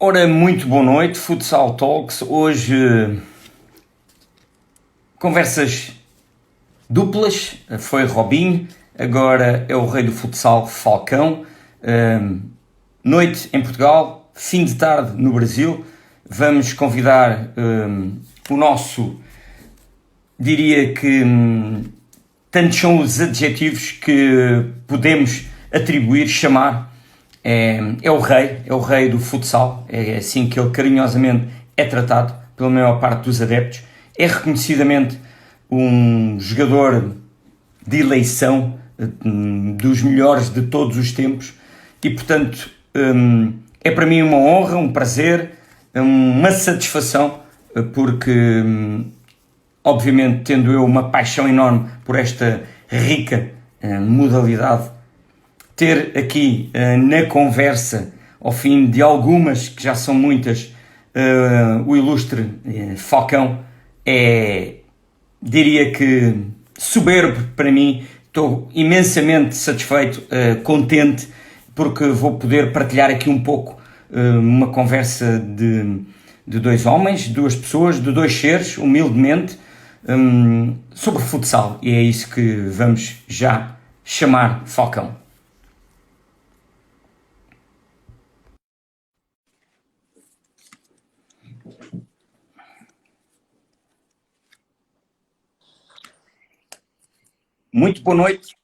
Ora, muito boa noite, Futsal Talks. Hoje, conversas duplas. Foi Robinho, agora é o rei do futsal, Falcão. Noite em Portugal, fim de tarde no Brasil. Vamos convidar o nosso, diria que tantos são os adjetivos que podemos atribuir, chamar. É o rei do futsal, é assim que ele carinhosamente é tratado pela maior parte dos adeptos. É reconhecidamente um jogador de eleição, dos melhores de todos os tempos, e portanto é para mim uma honra, um prazer, uma satisfação, porque obviamente tendo eu uma paixão enorme por esta rica modalidade, ter aqui na conversa, ao fim de algumas, que já são muitas, o ilustre Falcão, diria que soberbo para mim. Estou imensamente satisfeito, contente, porque vou poder partilhar aqui um pouco uma conversa de dois homens, de duas pessoas, de dois seres, humildemente, sobre futsal. E é isso que vamos já chamar Falcão. Muito boa noite.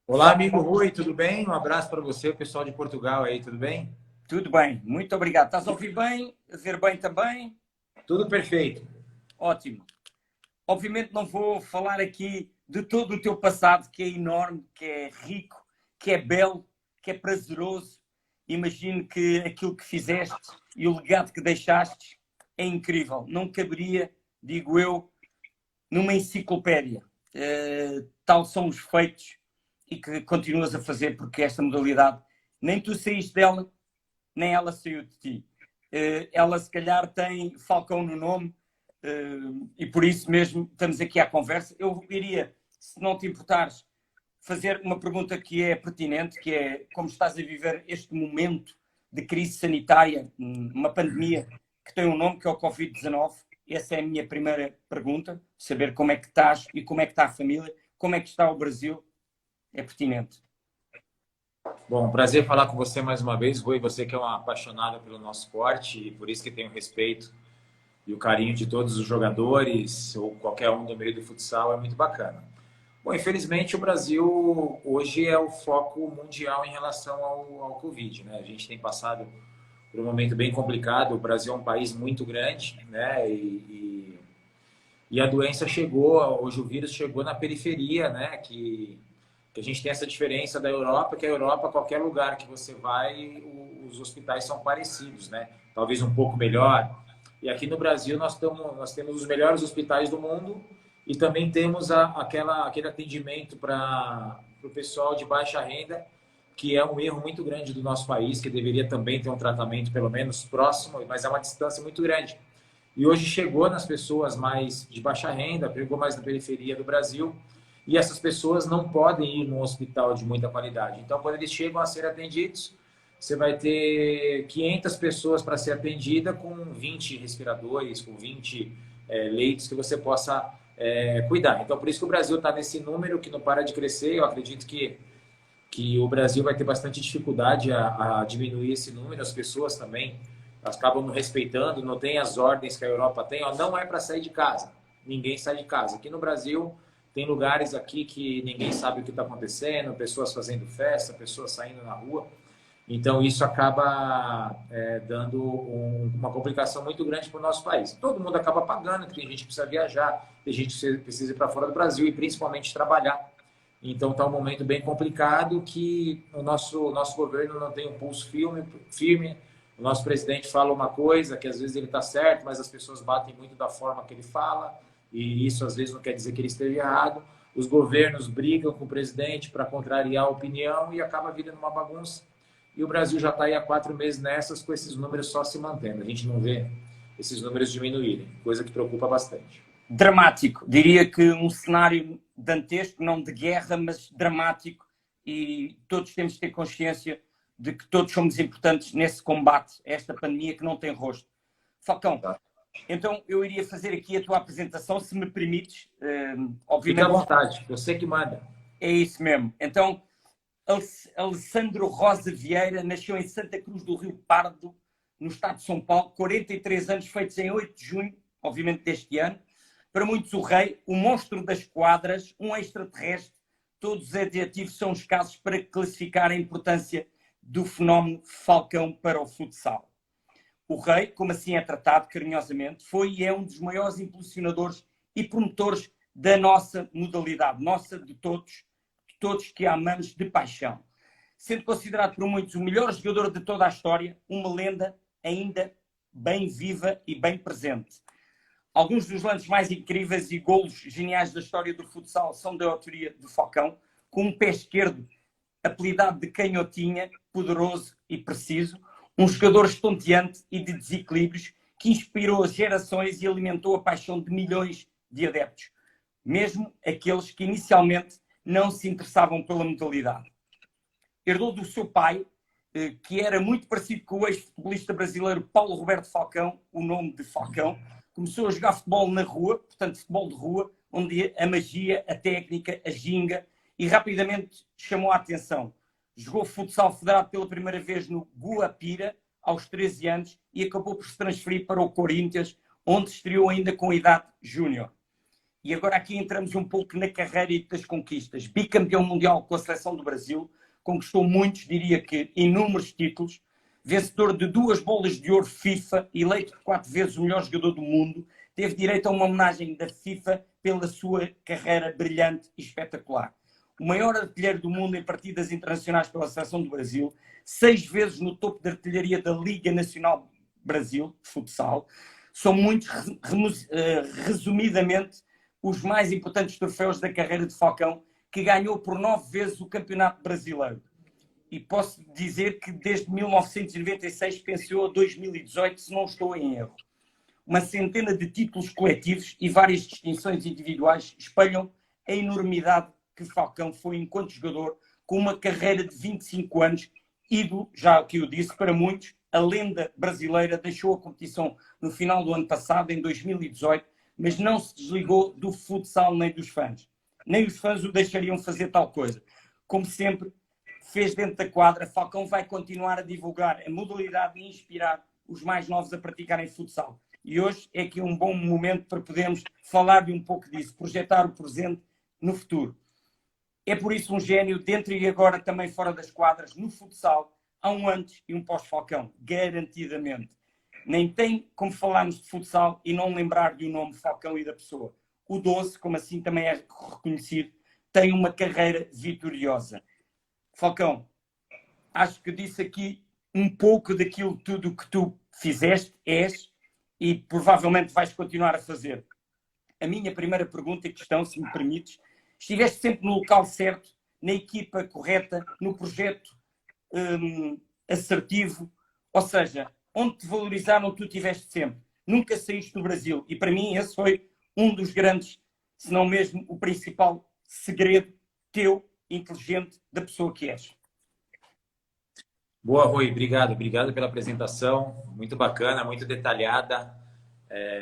Olá, amigo Rui, tudo bem? Um abraço para você, o pessoal de Portugal aí, tudo bem? Tudo bem, muito obrigado. Estás a ouvir bem? A ver bem também? Tudo perfeito. Ótimo. Obviamente não vou falar aqui de todo o teu passado, que é enorme, que é rico, que é belo, que é prazeroso. Imagino que aquilo que fizeste e o legado que deixaste é incrível. Não caberia, digo eu, numa enciclopédia. Tal são os feitos e que continuas a fazer, porque esta modalidade, nem tu saíste dela, nem ela saiu de ti. Ela se calhar tem Falcão no nome, e por isso mesmo estamos aqui à conversa. Eu iria, se não te importares, fazer uma pergunta que é pertinente, que é como estás a viver este momento de crise sanitária, uma pandemia que tem um nome, que é o Covid-19. Essa é a minha primeira pergunta, saber como é que estás e como é que está a família, como é que está o Brasil, é pertinente. Bom, prazer falar com você mais uma vez, Rui, você que é uma apaixonada pelo nosso esporte e por isso que tem o respeito e o carinho de todos os jogadores ou qualquer um do meio do futsal, é muito bacana. Bom, infelizmente o Brasil hoje é o foco mundial em relação ao Covid, né? A gente tem passado por um momento bem complicado, o Brasil é um país muito grande, né? E a doença chegou, hoje o vírus chegou na periferia, né? Que a gente tem essa diferença da Europa, que a Europa, qualquer lugar que você vai, os hospitais são parecidos, né? Talvez um pouco melhor. E aqui no Brasil nós temos os melhores hospitais do mundo e também temos aquele atendimento para o pessoal de baixa renda, que é um erro muito grande do nosso país, que deveria também ter um tratamento pelo menos próximo, mas é uma distância muito grande. E hoje chegou nas pessoas mais de baixa renda, pegou mais na periferia do Brasil, e essas pessoas não podem ir num hospital de muita qualidade. Então, quando eles chegam a ser atendidos, você vai ter 500 pessoas para ser atendida com 20 respiradores, com 20 leitos que você possa cuidar. Então, por isso que o Brasil está nesse número que não para de crescer. Eu acredito que o Brasil vai ter bastante dificuldade a diminuir esse número. As pessoas também acabam não respeitando, não tem as ordens que a Europa tem. Ó, não é para sair de casa. Ninguém sai de casa. Aqui no Brasil, tem lugares aqui que ninguém sabe o que está acontecendo, pessoas fazendo festa, pessoas saindo na rua. Então, isso acaba dando uma complicação muito grande para o nosso país. Todo mundo acaba pagando, tem gente que precisa viajar, tem gente que precisa ir para fora do Brasil e principalmente trabalhar. Então, está um momento bem complicado que o nosso governo não tem um pulso firme. O nosso presidente fala uma coisa que às vezes ele está certo, mas as pessoas batem muito da forma que ele fala. E isso às vezes não quer dizer que ele esteja errado. Os governos brigam com o presidente para contrariar a opinião e acaba virando uma bagunça. E o Brasil já está aí há 4 meses nessas, com esses números só se mantendo. A gente não vê esses números diminuírem, coisa que preocupa bastante. Dramático, diria que um cenário dantesco, não de guerra, mas dramático, e todos temos que ter consciência de que todos somos importantes nesse combate a esta pandemia que não tem rosto. Falcão, então eu iria fazer aqui a tua apresentação, se me permites. Fique à vontade, eu sei que manda. É isso mesmo. Então, Alessandro Rosa Vieira nasceu em Santa Cruz do Rio Pardo, no estado de São Paulo, 43 anos, feitos em 8 de junho, obviamente deste ano. Para muitos o rei, o monstro das quadras, um extraterrestre, todos os adjetivos são escassos para classificar a importância do fenómeno Falcão para o futsal. O rei, como assim é tratado carinhosamente, foi e é um dos maiores impulsionadores e promotores da nossa modalidade, nossa de todos que a amamos de paixão. Sendo considerado por muitos o melhor jogador de toda a história, uma lenda ainda bem viva e bem presente. Alguns dos lances mais incríveis e golos geniais da história do futsal são da autoria do Falcão, com um pé esquerdo apelidado de canhotinha, poderoso e preciso, um jogador estonteante e de desequilíbrios que inspirou gerações e alimentou a paixão de milhões de adeptos, mesmo aqueles que inicialmente não se interessavam pela modalidade. Herdou do seu pai, que era muito parecido com o ex-futebolista brasileiro Paulo Roberto Falcão, o nome de Falcão. Começou a jogar futebol na rua, portanto futebol de rua, onde a magia, a técnica, a ginga, e rapidamente chamou a atenção. Jogou futsal federado pela primeira vez no Guapira, aos 13 anos, e acabou por se transferir para o Corinthians, onde estreou ainda com idade júnior. E agora aqui entramos um pouco na carreira e das conquistas. Bicampeão mundial com a seleção do Brasil, conquistou muitos, diria que inúmeros títulos, vencedor de 2 bolas de ouro FIFA, eleito 4 vezes o melhor jogador do mundo, teve direito a uma homenagem da FIFA pela sua carreira brilhante e espetacular. O maior artilheiro do mundo em partidas internacionais pela seleção do Brasil, 6 vezes no topo da artilharia da Liga Nacional Brasil, de futsal. São muitos, resumidamente, os mais importantes troféus da carreira de Falcão, que ganhou por 9 vezes o Campeonato Brasileiro. E posso dizer que desde 1996 pensou a 2018, se não estou em erro. Uma centena de títulos coletivos e várias distinções individuais espelham a enormidade que Falcão foi enquanto jogador, com uma carreira de 25 anos, ídolo, já que eu disse, para muitos, a lenda brasileira. Deixou a competição no final do ano passado, em 2018, mas não se desligou do futsal nem dos fãs. Nem os fãs o deixariam fazer tal coisa. Como sempre fez dentro da quadra, Falcão vai continuar a divulgar a modalidade e inspirar os mais novos a praticarem futsal. E hoje é aqui um bom momento para podermos falar de um pouco disso, projetar o presente no futuro. É por isso um gênio, dentro e agora também fora das quadras, no futsal, há um antes e um pós-Falcão, garantidamente. Nem tem como falarmos de futsal e não lembrar do nome Falcão e da pessoa. O Doce, como assim também é reconhecido, tem uma carreira vitoriosa. Falcão, acho que disse aqui um pouco daquilo tudo que tu fizeste, és e provavelmente vais continuar a fazer. A minha primeira pergunta e questão, se me permites, estiveste sempre no local certo, na equipa correta, no projeto assertivo, ou seja, onde te valorizaram, tu estiveste sempre. Nunca saíste do Brasil. E para mim esse foi um dos grandes, se não mesmo o principal segredo teu, inteligente, da pessoa que és. Boa, Rui. Obrigado. Obrigado pela apresentação. Muito bacana, muito detalhada.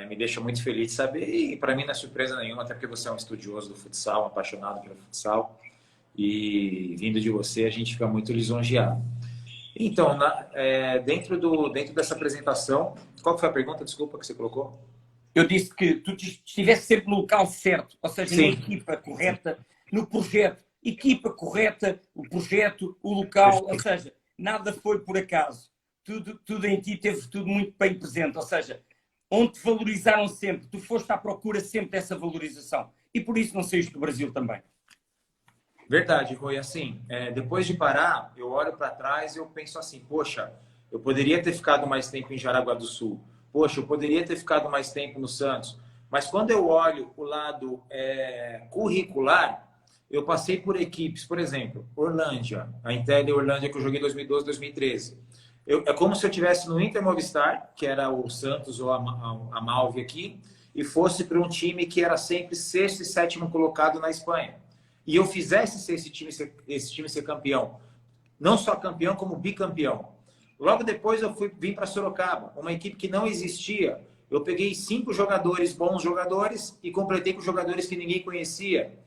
Me deixa muito feliz de saber. E para mim não é surpresa nenhuma, até porque você é um estudioso do futsal, um apaixonado pelo futsal. E vindo de você, a gente fica muito lisonjeado. Então, dentro dessa apresentação, qual foi a pergunta, desculpa, que você colocou? Eu disse que tu estivesse sempre no local certo, ou seja, Sim. na equipa correta, no projeto. Equipa correta, o projeto, o local, ou seja, nada foi por acaso. Tudo em ti teve tudo muito bem presente, ou seja, onde te valorizaram sempre, tu foste à procura sempre dessa valorização. E por isso não saíste do Brasil também. Verdade, Rui. Assim, depois de parar, eu olho para trás e eu penso assim, poxa, eu poderia ter ficado mais tempo em Jaraguá do Sul. Poxa, eu poderia ter ficado mais tempo no Santos. Mas quando eu olho o lado curricular, eu passei por equipes, por exemplo, Orlândia, a Intel Orlândia que eu joguei em 2012, 2013. É como se eu estivesse no Inter Movistar, que era o Santos ou a Malve aqui, e fosse para um time que era sempre 6º e 7º colocado na Espanha. E eu fizesse esse time ser campeão não só campeão, como bicampeão. Logo depois eu vim para Sorocaba, uma equipe que não existia. Eu peguei 5 jogadores, bons jogadores, e completei com jogadores que ninguém conhecia.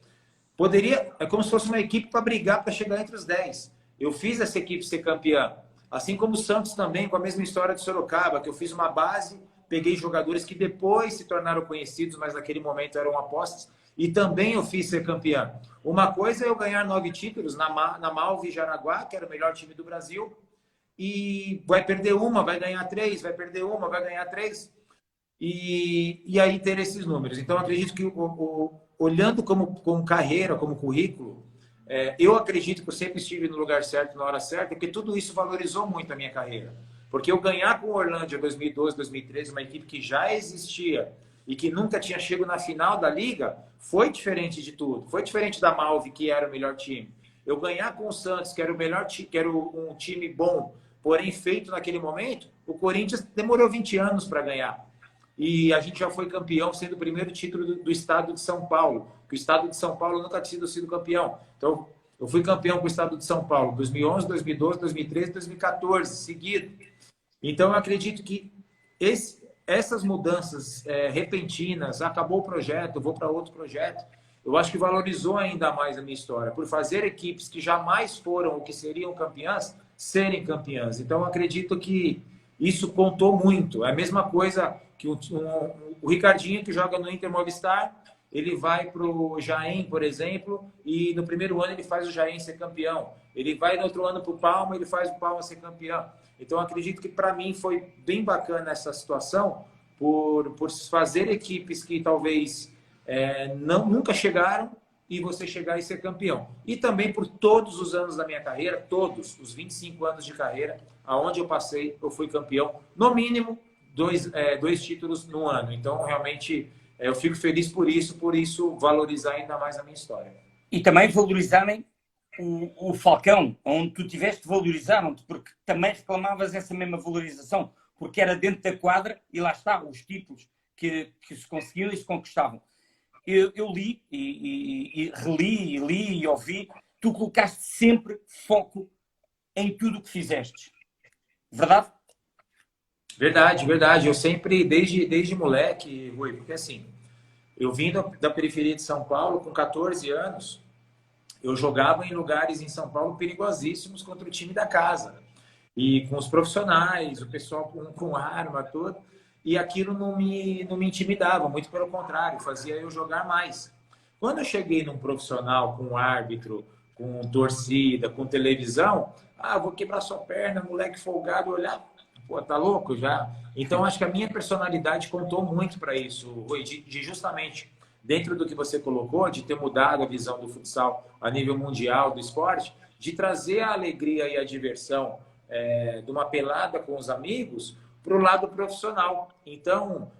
É como se fosse uma equipe para brigar para chegar entre os 10. Eu fiz essa equipe ser campeã. Assim como o Santos também, com a mesma história de Sorocaba, que eu fiz uma base, peguei jogadores que depois se tornaram conhecidos, mas naquele momento eram apostas, e também eu fiz ser campeã. Uma coisa é eu ganhar 9 títulos na Malve Jaraguá, que era o melhor time do Brasil, e vai perder uma, vai ganhar 3, vai perder uma, vai ganhar 3, e aí ter esses números. Então, acredito que olhando como carreira, como currículo, eu acredito que eu sempre estive no lugar certo, na hora certa, porque tudo isso valorizou muito a minha carreira. Porque eu ganhar com o Orlândia 2012, 2013, uma equipe que já existia e que nunca tinha chegado na final da Liga, foi diferente de tudo. Foi diferente da Malve, que era o melhor time. Eu ganhar com o Santos, que era o melhor time, que era um time bom, porém feito naquele momento, o Corinthians demorou 20 anos para ganhar. E a gente já foi campeão, sendo o primeiro título do estado de São Paulo, que o estado de São Paulo nunca tinha sido campeão. Então, eu fui campeão com o estado de São Paulo 2011, 2012, 2013, 2014, seguido. Então, eu acredito que essas mudanças repentinas, acabou o projeto, eu vou para outro projeto, eu acho que valorizou ainda mais a minha história, por fazer equipes que jamais foram ou que seriam campeãs, serem campeãs. Então, eu acredito que isso contou muito. É a mesma coisa que o Ricardinho, que joga no Inter Movistar, ele vai para o Jaén, por exemplo, e no primeiro ano ele faz o Jaén ser campeão. Ele vai no outro ano para o Palma, ele faz o Palma ser campeão. Então, acredito que para mim foi bem bacana essa situação, por fazer equipes que talvez nunca chegaram e você chegar e ser campeão. E também por todos os anos da minha carreira, todos os 25 anos de carreira, aonde eu passei, eu fui campeão, no mínimo, dois títulos no ano. Então, realmente, eu fico feliz por isso valorizar ainda mais a minha história. E também valorizarem o Falcão, onde tu tiveste, valorizaram-te, porque também reclamavas essa mesma valorização, porque era dentro da quadra e lá está, os títulos que se conseguiam e se conquistavam. Eu li e reli, li e ouvi, tu colocaste sempre foco em tudo o que fizeste. Verdade? Verdade, verdade. Eu sempre, desde moleque, Rui, porque assim, eu vim da periferia de São Paulo com 14 anos, eu jogava em lugares em São Paulo perigosíssimos contra o time da casa. E com os profissionais, o pessoal com arma, tudo. E aquilo não me intimidava, muito pelo contrário, fazia eu jogar mais. Quando eu cheguei num profissional com árbitro, com torcida, com televisão, vou quebrar sua perna, moleque folgado, olhar, pô, tá louco já? Então, acho que a minha personalidade contou muito para isso, Rui, de justamente, dentro do que você colocou, de ter mudado a visão do futsal a nível mundial do esporte, de trazer a alegria e a diversão de uma pelada com os amigos para o lado profissional. Então,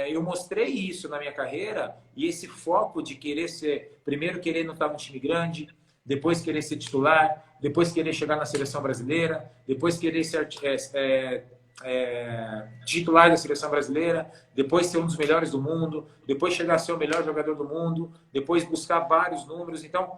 eu mostrei isso na minha carreira e esse foco de querer ser, primeiro querer não estar num time grande, depois querer ser titular, depois querer chegar na seleção brasileira, depois querer ser titular da seleção brasileira, depois ser um dos melhores do mundo, depois chegar a ser o melhor jogador do mundo, depois buscar vários números. Então,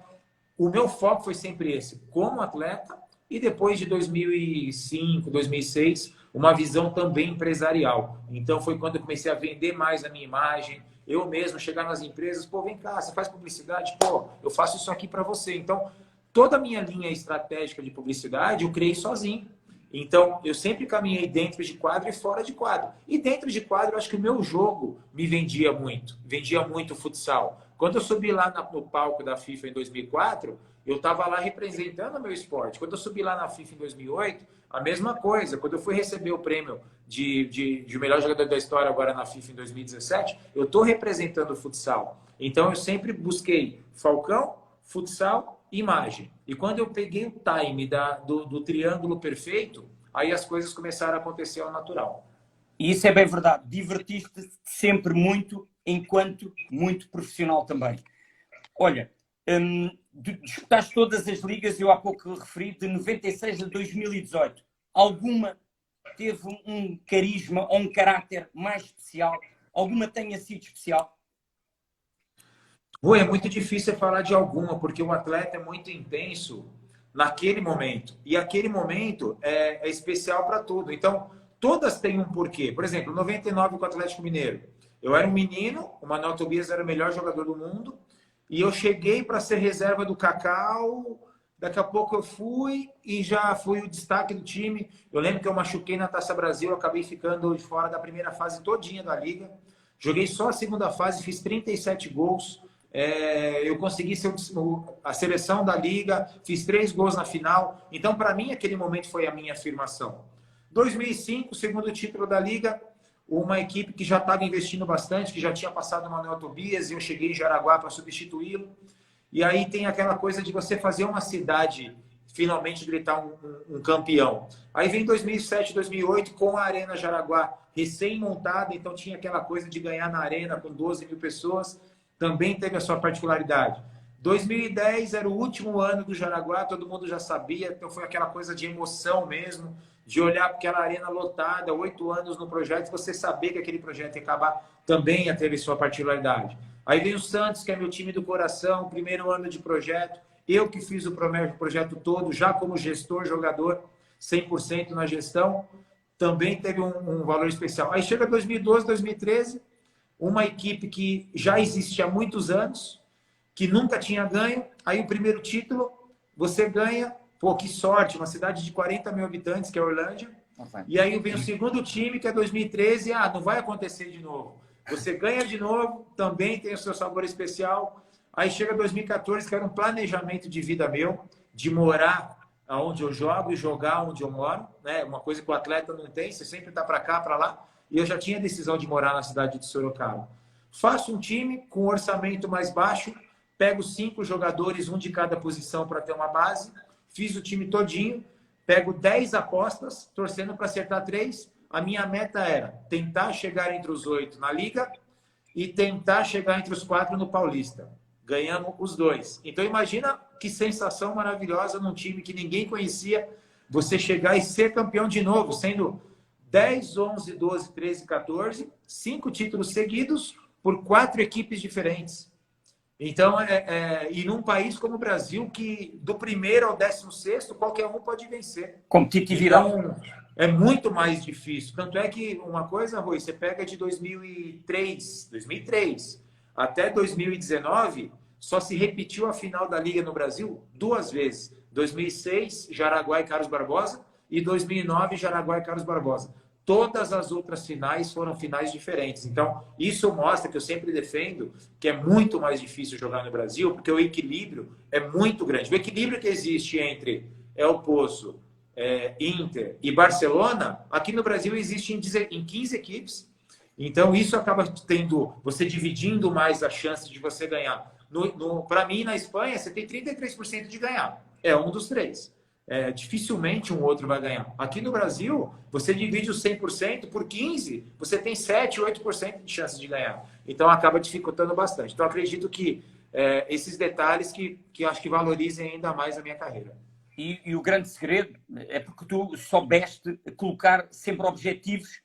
o meu foco foi sempre esse, como atleta, e depois de 2005, 2006, uma visão também empresarial. Então, foi quando eu comecei a vender mais a minha imagem, eu mesmo chegar nas empresas, pô, vem cá, você faz publicidade? Pô, eu faço isso aqui para você. Então, toda a minha linha estratégica de publicidade eu criei sozinho. Então, eu sempre caminhei dentro de quadro e fora de quadro. E dentro de quadro, eu acho que o meu jogo me vendia muito o futsal. Quando eu subi lá no palco da FIFA em 2004, eu estava lá representando o meu esporte. Quando eu subi lá na FIFA em 2008, a mesma coisa. Quando eu fui receber o prêmio de melhor jogador da história agora na FIFA em 2017, eu estou representando o futsal. Então, eu sempre busquei Falcão, futsal, imagem. E quando eu peguei o time do triângulo perfeito, aí as coisas começaram a acontecer ao natural. E isso é bem verdade. Divertiste sempre muito, enquanto muito profissional também. Olha, disputaste todas as ligas, eu há pouco referi, de 96 a 2018. Alguma teve um carisma ou um caráter mais especial? Alguma tenha sido especial? Rui, é muito difícil falar de alguma, porque o atleta é muito intenso naquele momento. E aquele momento é especial para tudo. Então, todas têm um porquê. Por exemplo, 99 com o Atlético Mineiro. Eu era um menino, o Manuel Tobias era o melhor jogador do mundo, e eu cheguei para ser reserva do Cacau. Daqui a pouco eu fui e já fui o destaque do time. Eu lembro que eu machuquei na Taça Brasil, acabei ficando de fora da primeira fase todinha da Liga. Joguei só a segunda fase, fiz 37 gols. Eu consegui ser a seleção da Liga, fiz 3 gols na final. Então, para mim, aquele momento foi a minha afirmação. 2005, segundo título da Liga, uma equipe que já estava investindo bastante, que já tinha passado o Manuel Tobias, e eu cheguei em Jaraguá para substituí-lo. E aí tem aquela coisa de você fazer uma cidade finalmente gritar um campeão. Aí vem 2007, 2008 com a Arena Jaraguá recém-montada, então tinha aquela coisa de ganhar na Arena com 12 mil pessoas, também teve a sua particularidade. 2010 era o último ano do Jaraguá, todo mundo já sabia, então foi aquela coisa de emoção mesmo, de olhar para aquela arena lotada, 8 anos no projeto, você saber que aquele projeto ia acabar, também ia ter sua particularidade. Aí vem o Santos, que é meu time do coração, primeiro ano de projeto, eu que fiz o projeto todo, já como gestor, jogador, 100% na gestão, também teve um valor especial. Aí chega 2012, 2013, uma equipe que já existe há muitos anos, que nunca tinha ganho, aí o primeiro título, você ganha, pô, que sorte, uma cidade de 40 mil habitantes, que é Orlândia, e aí vem o segundo time, que é 2013, não vai acontecer de novo. Você ganha de novo, também tem o seu sabor especial. Aí chega 2014, que era um planejamento de vida meu, de morar onde eu jogo e jogar onde eu moro, né? Uma coisa que o atleta não tem, você sempre está para cá, para lá. E eu já tinha a decisão de morar na cidade de Sorocaba. Faço um time com um orçamento mais baixo, pego 5 jogadores, um de cada posição para ter uma base, fiz o time todinho, pego 10 apostas, torcendo para acertar 3. A minha meta era tentar chegar entre os 8 na Liga e tentar chegar entre os 4 no Paulista. Ganhamos os 2. Então, imagina que sensação maravilhosa num time que ninguém conhecia, você chegar e ser campeão de novo, sendo 10, 11, 12, 13, 14, 5 títulos seguidos por 4 equipes diferentes. Então, e num país como o Brasil, que do primeiro ao 16º, qualquer um pode vencer. Competitividade. Então, é muito mais difícil. Tanto é que uma coisa, Rui, você pega de 2003 até 2019, só se repetiu a final da Liga no Brasil 2 vezes. 2006, Jaraguá e Carlos Barbosa, e 2009, Jaraguá e Carlos Barbosa. Todas as outras finais foram finais diferentes. Então, isso mostra que eu sempre defendo que é muito mais difícil jogar no Brasil, porque o equilíbrio é muito grande. O equilíbrio que existe entre El Poço, Inter e Barcelona, aqui no Brasil existe em 15 equipes. Então, isso acaba tendo, você dividindo mais a chance de você ganhar. Para mim, na Espanha, você tem 33% de ganhar. É um dos 3. Dificilmente um outro vai ganhar. Aqui no Brasil, você divide os 100% por 15, você tem 7, 8% de chance de ganhar. Então, acaba dificultando bastante. Então, acredito que esses detalhes que acho que valorizem ainda mais a minha carreira. E o grande segredo é porque tu soubeste colocar sempre objetivos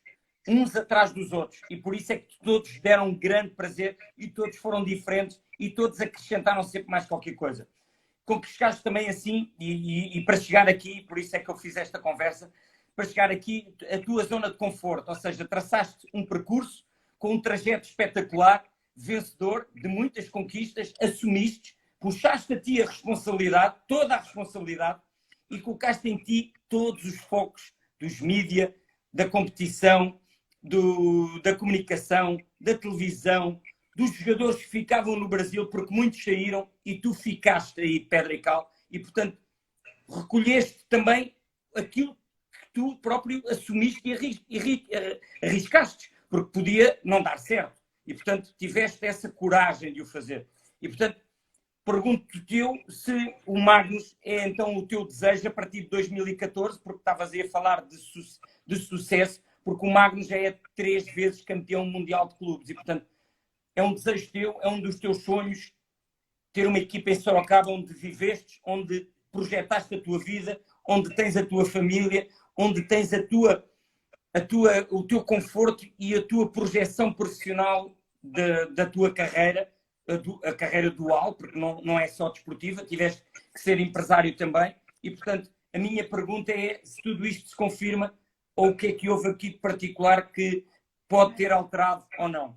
uns atrás dos outros. E por isso é que todos deram um grande prazer e todos foram diferentes e todos acrescentaram sempre mais qualquer coisa. Conquistaste também assim, e para chegar aqui, por isso é que eu fiz esta conversa, para chegar aqui, a tua zona de conforto, ou seja, traçaste um percurso com um trajeto espetacular, vencedor, de muitas conquistas, assumiste, puxaste a ti a responsabilidade, toda a responsabilidade, e colocaste em ti todos os focos dos mídia, da competição, da comunicação, da televisão, dos jogadores que ficavam no Brasil, porque muitos saíram e tu ficaste aí de pedra e cal, e portanto recolheste também aquilo que tu próprio assumiste e arriscaste, porque podia não dar certo, e portanto tiveste essa coragem de o fazer. E portanto pergunto-te eu se o Magnus é então o teu desejo a partir de 2014, porque estavas aí a falar de sucesso, porque o Magnus já é 3 vezes campeão mundial de clubes, e portanto é um desejo teu, é um dos teus sonhos, ter uma equipa em Sorocaba onde viveste, onde projetaste a tua vida, onde tens a tua família, onde tens o teu conforto e a tua projeção profissional da tua carreira, a carreira dual, porque não é só desportiva, tiveste que ser empresário também, e, portanto, a minha pergunta é se tudo isto se confirma ou o que é que houve aqui de particular que pode ter alterado ou não.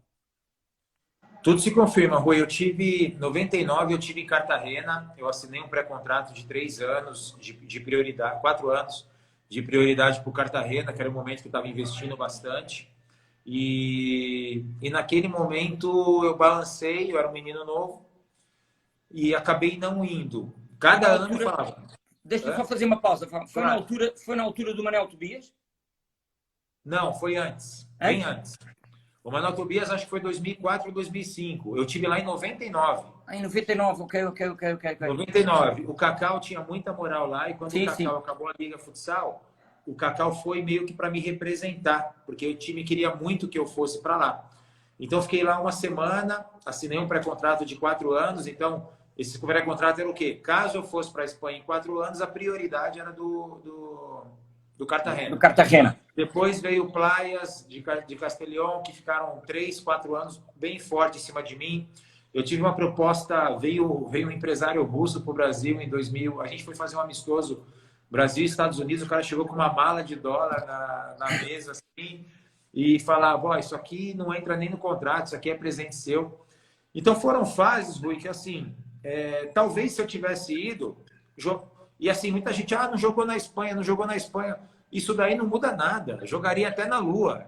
Tudo se confirma, Rui. Eu tive, em 99, eu tive em Cartagena, eu assinei um pré-contrato de 3 anos de prioridade, 4 anos de prioridade para o Cartagena, que era o momento que eu estava investindo bastante. E naquele momento eu balancei, eu era um menino novo e acabei não indo. Cada ano eu falava. Deixa eu só fazer uma pausa. Foi, claro. foi na altura do Manel Tobias? Não, foi antes. Bem antes. O Manuel Tobias acho que foi 2004 ou 2005. Eu tive lá em 99. Em 99, ok. 99. O Cacau tinha muita moral lá e quando sim, o Cacau acabou a Liga Futsal, o Cacau foi meio que para me representar, porque o time queria muito que eu fosse para lá. Então, fiquei lá uma semana, assinei um pré-contrato de 4 anos. Então, esse pré-contrato era o quê? Caso eu fosse para a Espanha em 4 anos, a prioridade era do Cartagena. Do Cartagena. Depois veio Playas de Castellón, que ficaram 3, 4 anos bem forte em cima de mim. Eu tive uma proposta, veio um empresário russo para o Brasil em 2000. A gente foi fazer um amistoso Brasil e Estados Unidos. O cara chegou com uma mala de dólar na mesa assim, e falava: ó, isso aqui não entra nem no contrato, isso aqui é presente seu. Então foram fases, Rui, que assim, talvez se eu tivesse ido, e assim, muita gente, não jogou na Espanha, não jogou na Espanha. Isso daí não muda nada. Eu jogaria até na Lua.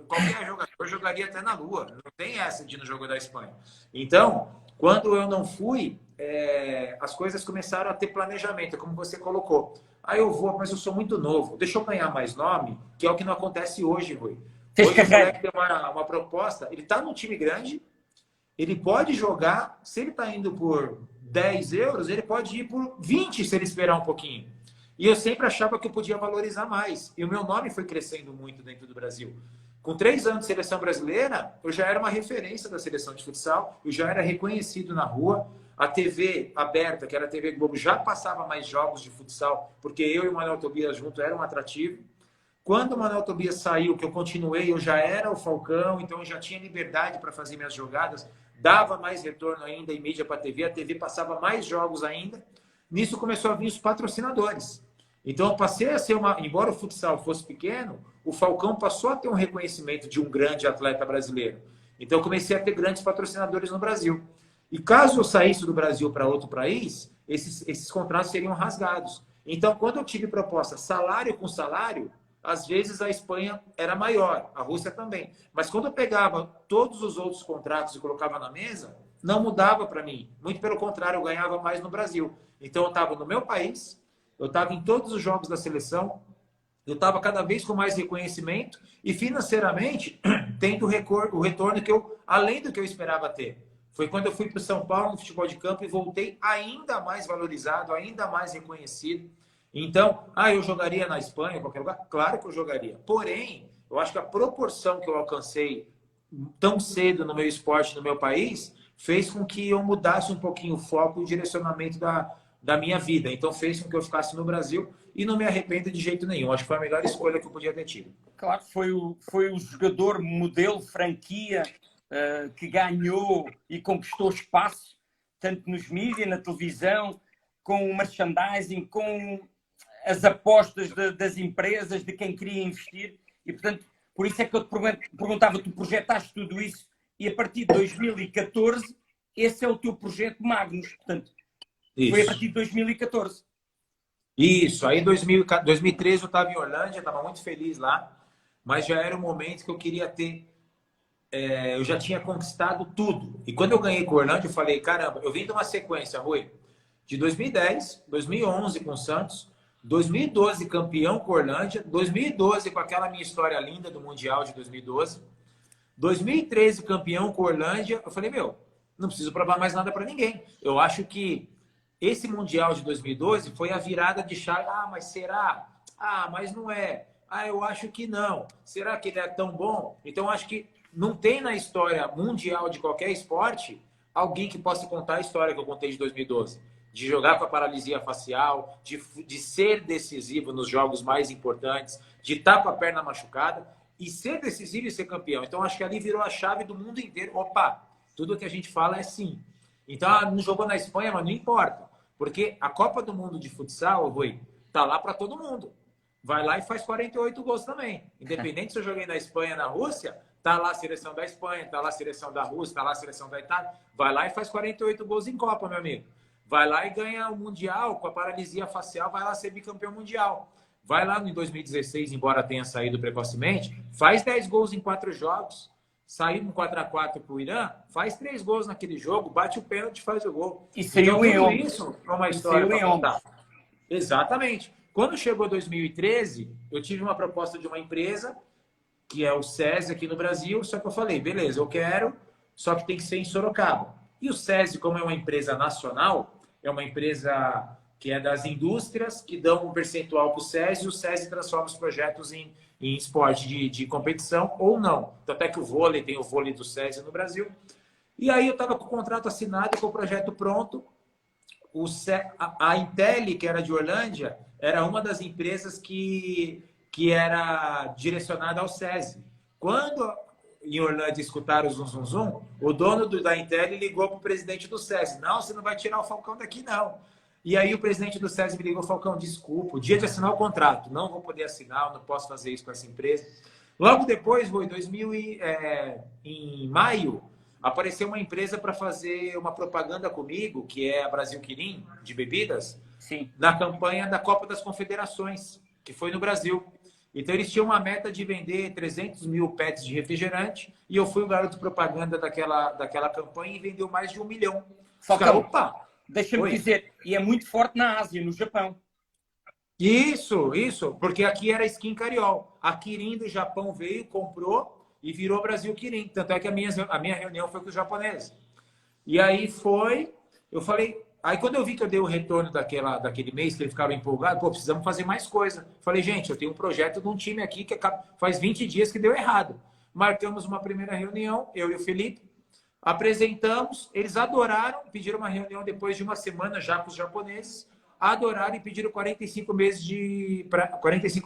Qualquer jogador jogaria até na Lua. Não tem essa de no jogo da Espanha. Então, quando eu não fui, as coisas começaram a ter planejamento, como você colocou. Aí eu vou, mas eu sou muito novo. Deixa eu ganhar mais nome, que é o que não acontece hoje, Rui. Hoje o moleque tem uma proposta, ele está num time grande, ele pode jogar, se ele está indo por 10 euros, ele pode ir por 20 se ele esperar um pouquinho. E eu sempre achava que eu podia valorizar mais. E o meu nome foi crescendo muito dentro do Brasil. Com 3 anos de seleção brasileira, eu já era uma referência da seleção de futsal, eu já era reconhecido na rua. A TV aberta, que era a TV Globo, já passava mais jogos de futsal, porque eu e o Manuel Tobias junto eram um atrativo. Quando o Manuel Tobias saiu, que eu continuei, eu já era o Falcão, então eu já tinha liberdade para fazer minhas jogadas, dava mais retorno ainda em mídia para a TV passava mais jogos ainda. Nisso começou a vir os patrocinadores. Então eu passei a ser embora o futsal fosse pequeno, o Falcão passou a ter um reconhecimento de um grande atleta brasileiro. Então eu comecei a ter grandes patrocinadores no Brasil. E caso eu saísse do Brasil para outro país, esses contratos seriam rasgados. Então quando eu tive proposta salário com salário, às vezes a Espanha era maior, a Rússia também. Mas quando eu pegava todos os outros contratos e colocava na mesa, não mudava para mim. Muito pelo contrário, eu ganhava mais no Brasil. Então eu estava no meu país, eu estava em todos os jogos da seleção, eu estava cada vez com mais reconhecimento e financeiramente tendo o retorno que além do que eu esperava ter. Foi quando eu fui para o São Paulo no futebol de campo e voltei ainda mais valorizado, ainda mais reconhecido. Então, eu jogaria na Espanha, em qualquer lugar? Claro que eu jogaria. Porém, eu acho que a proporção que eu alcancei tão cedo no meu esporte, no meu país, fez com que eu mudasse um pouquinho o foco e o direcionamento da minha vida. Então, fez com que eu ficasse no Brasil e não me arrependo de jeito nenhum. Acho que foi a melhor escolha que eu podia ter tido. Claro, foi o jogador modelo, franquia, que ganhou e conquistou espaço, tanto nos mídias, na televisão, com o merchandising, com as apostas das empresas, de quem queria investir. E, portanto, por isso é que eu te perguntava, tu projetaste tudo isso e a partir de 2014, esse é o teu projeto Magnus. Portanto, foi a partir de 2014. Isso. Aí, em 2013, eu estava em Orlândia, estava muito feliz lá, mas já era o momento que eu queria ter... eu já tinha conquistado tudo. E quando eu ganhei com o Orlândia, eu falei, caramba, eu vim de uma sequência, Rui, de 2010, 2011 com o Santos, 2012 campeão com Orlândia, 2012 com aquela minha história linda do Mundial de 2012, 2013 campeão com Orlândia. Eu falei, não preciso provar mais nada para ninguém. Eu acho que esse Mundial de 2012 foi a virada de chave. Mas será? Mas não é. Eu acho que não. Será que ele é tão bom? Então, acho que não tem na história mundial de qualquer esporte alguém que possa contar a história que eu contei de 2012. De jogar com a paralisia facial, de ser decisivo nos jogos mais importantes, de estar com a perna machucada e ser decisivo e ser campeão. Então, acho que ali virou a chave do mundo inteiro. Opa, tudo que a gente fala é sim. Então, não jogou na Espanha, mas não importa. Porque a Copa do Mundo de futsal, Rui, tá lá para todo mundo. Vai lá e faz 48 gols também. Independente se eu joguei na Espanha, na Rússia, tá lá a seleção da Espanha, tá lá a seleção da Rússia, tá lá a seleção da Itália. Vai lá e faz 48 gols em Copa, meu amigo. Vai lá e ganha o Mundial com a paralisia facial, vai lá ser bicampeão mundial. Vai lá em 2016, embora tenha saído precocemente, faz 10 gols em 4 jogos. Saiu um 4-4 para o Irã, faz 3 gols naquele jogo, bate o pênalti e faz o gol. E saiu então, tudo isso é uma história para contar. Exatamente. Quando chegou 2013, eu tive uma proposta de uma empresa, que é o SESI aqui no Brasil, só que eu falei, beleza, eu quero, só que tem que ser em Sorocaba. E o SESI, como é uma empresa nacional, é uma empresa que é das indústrias, que dão um percentual para o SESI, e o SESI transforma os projetos em esporte de competição ou não. Tanto é que o vôlei, tem o vôlei do SESI no Brasil. E aí eu estava com o contrato assinado, com o projeto pronto. A Intel, que era de Orlândia, era uma das empresas que era direcionada ao SESI. Quando em Orlândia escutaram o zum, zum, zum, o dono da Intel ligou para o presidente do SESI. Não, você não vai tirar o Falcão daqui, não. E aí o presidente do SESI me ligou, Falcão, desculpa, o dia de assinar o contrato, não vou poder assinar, não posso fazer isso com essa empresa. Logo depois, em maio, apareceu uma empresa para fazer uma propaganda comigo, que é a Brasil Quirim, de bebidas, Sim. na campanha da Copa das Confederações, que foi no Brasil. Então, eles tinham uma meta de vender 300 mil pets de refrigerante, e eu fui o garoto propaganda daquela campanha e vendeu mais de 1 milhão. Falcão, opa! Deixa-me dizer, e é muito forte na Ásia, no Japão. Isso, porque aqui era Skin Cariol. A Kirin do Japão veio, comprou e virou Brasil Kirin. Tanto é que a minha reunião foi com os japoneses. E aí eu falei, aí quando eu vi que eu dei o retorno daquele mês, que eles ficaram empolgados, pô, precisamos fazer mais coisa. Falei, gente, eu tenho um projeto de um time aqui que faz 20 dias que deu errado. Marcamos uma primeira reunião, eu e o Felipe, apresentamos, eles adoraram, pediram uma reunião depois de uma semana já com os japoneses, adoraram e pediram 45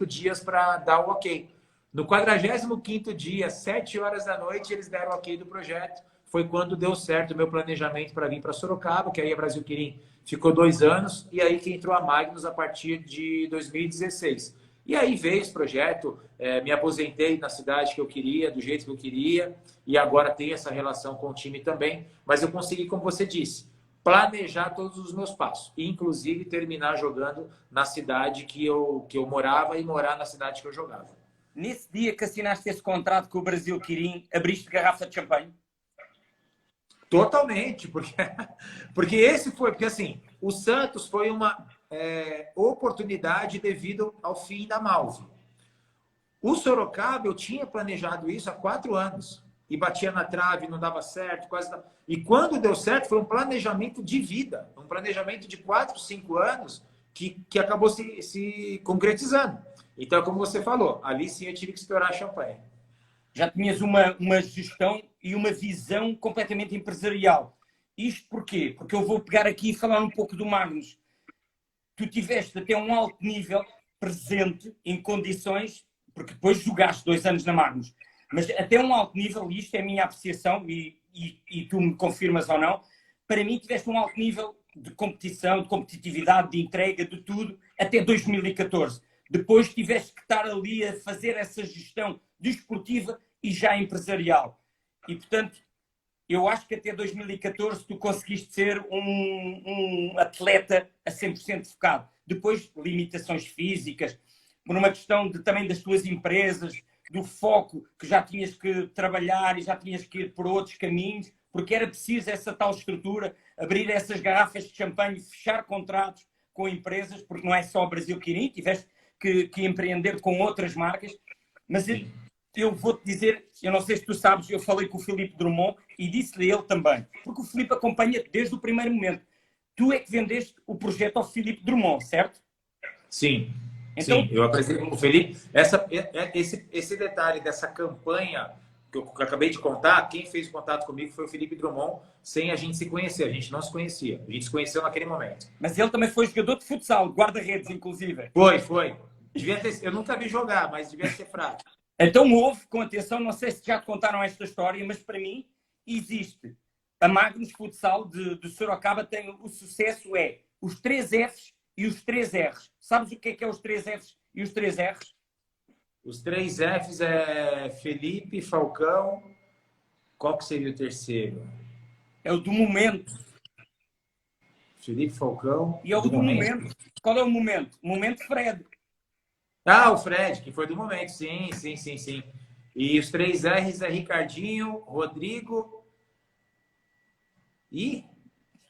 dias para dar o ok. No 45º dia, 7 horas da noite, eles deram o ok do projeto. Foi quando deu certo o meu planejamento para vir para Sorocaba, que aí a Brasil Quirim ficou 2 anos, e aí que entrou a Magnus a partir de 2016. E aí veio esse projeto, me aposentei na cidade que eu queria, do jeito que eu queria, e agora tenho essa relação com o time também. Mas eu consegui, como você disse, planejar todos os meus passos, inclusive terminar jogando na cidade que eu morava e morar na cidade que eu jogava. Nesse dia que assinaste esse contrato com o Brasil Quirim, abriste garrafa de champanhe? Totalmente, porque esse foi, porque assim, o Santos foi uma oportunidade devido ao fim da Malve. O Sorocaba, eu tinha planejado isso há 4 anos e batia na trave, não dava certo, quase não. E quando deu certo, foi um planejamento de vida, um planejamento de 4, 5 anos que acabou se concretizando. Então, como você falou, ali sim eu tive que estourar champanhe. Já tinhas uma gestão e uma visão completamente empresarial. Isto porquê? Porque eu vou pegar aqui e falar um pouco do Magnus. Tu tiveste até um alto nível presente em condições, porque depois jogaste 2 anos na Magnus, mas até um alto nível, e isto é a minha apreciação, e tu me confirmas ou não, para mim tiveste um alto nível de competição, de competitividade, de entrega, de tudo, até 2014. Depois tiveste que estar ali a fazer essa gestão desportiva e já empresarial. E, portanto, eu acho que até 2014 tu conseguiste ser um atleta a 100% focado. Depois, limitações físicas, por uma questão também das tuas empresas, do foco que já tinhas que trabalhar e já tinhas que ir por outros caminhos, porque era preciso essa tal estrutura, abrir essas garrafas de champanhe, fechar contratos com empresas, porque não é só o Brasil Quirim, tiveste que empreender com outras marcas. Mas eu vou-te dizer, eu não sei se tu sabes, eu falei com o Filipe Drummond e disse-lhe ele também, porque o Filipe acompanha-te desde o primeiro momento. Tu é que vendeste o projeto ao Filipe Drummond, certo? Sim. Então, sim, eu apresentei com o Felipe. Esse detalhe dessa campanha que eu acabei de contar, quem fez o contato comigo foi o Filipe Drummond, sem a gente se conhecer. A gente não se conhecia. A gente se conheceu naquele momento. Mas ele também foi jogador de futsal, guarda-redes, inclusive. Foi. Eu nunca vi jogar, mas devia ser fraco. Então houve, com atenção, não sei se já te contaram esta história, mas para mim existe. A Magnus Futsal de Sorocaba tem o sucesso os 3 Fs e os 3 Rs. Sabes o que é os 3 Fs e os 3 Rs? Os 3 Fs é Felipe, Falcão. Qual que seria o terceiro? É o do momento. Felipe, Falcão. E é o do momento. Qual é o momento? O momento Fred. Ah, o Fred, que foi do momento. Sim, sim, sim, sim. E os 3 R's é Ricardinho, Rodrigo e...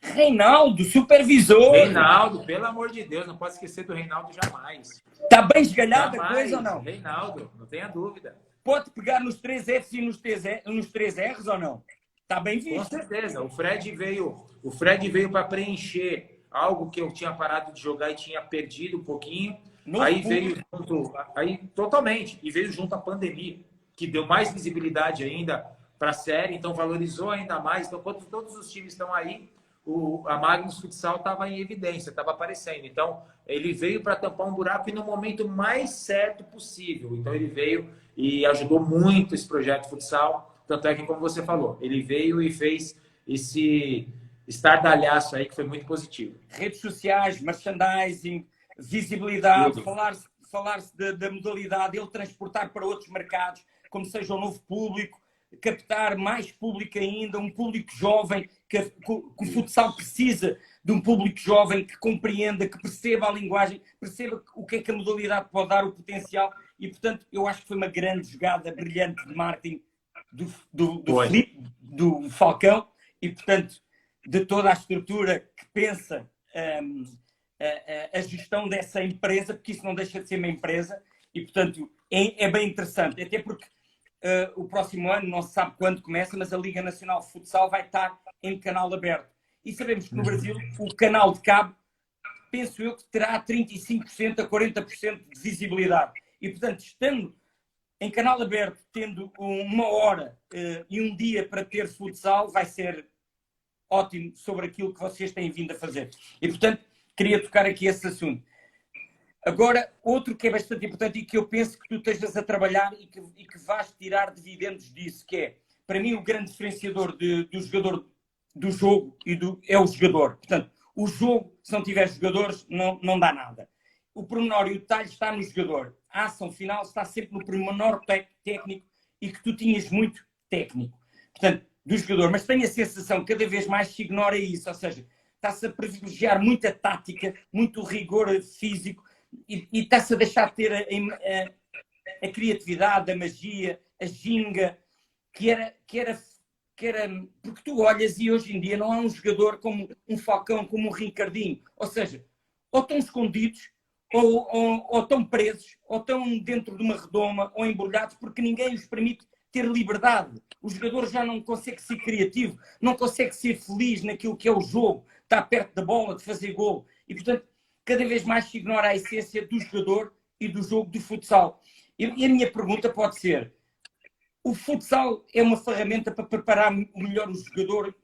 Reinaldo, supervisor. Reinaldo, pelo amor de Deus, não pode esquecer do Reinaldo jamais. Está bem esgalhada a Jamais, coisa ou não? Reinaldo, não tenha dúvida. Pode pegar nos 3 Fs e nos 3 Rs ou não? Está bem visto. Com certeza. O Fred veio para preencher algo que eu tinha parado de jogar e tinha perdido um pouquinho. Aí veio junto, aí totalmente, e veio junto à pandemia, que deu mais visibilidade ainda para a série, então valorizou ainda mais. Então, quando todos os times estão aí, a Magnus Futsal estava em evidência, estava aparecendo. Então, ele veio para tampar um buraco e no momento mais certo possível. Então, ele veio e ajudou muito esse projeto futsal. Tanto é que, como você falou, ele veio e fez esse estardalhaço aí que foi muito positivo. Redes sociais, merchandising, visibilidade, falar-se da modalidade, ele transportar para outros mercados, como seja o novo público, captar mais público ainda, um público jovem, que o futsal precisa de um público jovem que compreenda, que perceba a linguagem, perceba o que é que a modalidade pode dar, o potencial, e portanto eu acho que foi uma grande jogada brilhante de marketing do Filipe, do Falcão, e portanto de toda a estrutura que pensa a gestão dessa empresa, porque isso não deixa de ser uma empresa, e portanto é bem interessante, até porque o próximo ano, não se sabe quando começa, mas a Liga Nacional de Futsal vai estar em canal aberto. E sabemos que no Brasil o canal de cabo, penso eu, que terá 35% a 40% de visibilidade. E, portanto, estando em canal aberto, tendo uma hora e um dia para ter futsal, vai ser ótimo sobre aquilo que vocês têm vindo a fazer. E, portanto, queria tocar aqui esse assunto. Agora, outro que é bastante importante e que eu penso que tu estejas a trabalhar e que vais tirar dividendos disso, que é, para mim, o grande diferenciador do jogador do jogo é o jogador. Portanto, o jogo, se não tiver jogadores, não dá nada. O pormenor e o detalhe está no jogador. A ação final está sempre no pormenor técnico e que tu tinhas muito técnico. Portanto, do jogador. Mas tenho a sensação que cada vez mais se ignora isso. Ou seja, está-se a privilegiar muita tática, muito rigor físico, e está-se a deixar de ter a criatividade, a magia, a ginga, que era... Porque tu olhas e hoje em dia não há um jogador como um Falcão, como um Ricardinho. Ou seja, ou estão escondidos, ou estão presos, ou estão dentro de uma redoma, ou embrulhados, porque ninguém os permite ter liberdade. O jogador já não consegue ser criativo, não consegue ser feliz naquilo que é o jogo, estar perto da bola, de fazer gol. E, portanto, cada vez mais se ignora a essência do jogador e do jogo do futsal. E a minha pergunta pode ser: o futsal é uma ferramenta para preparar melhor o jogador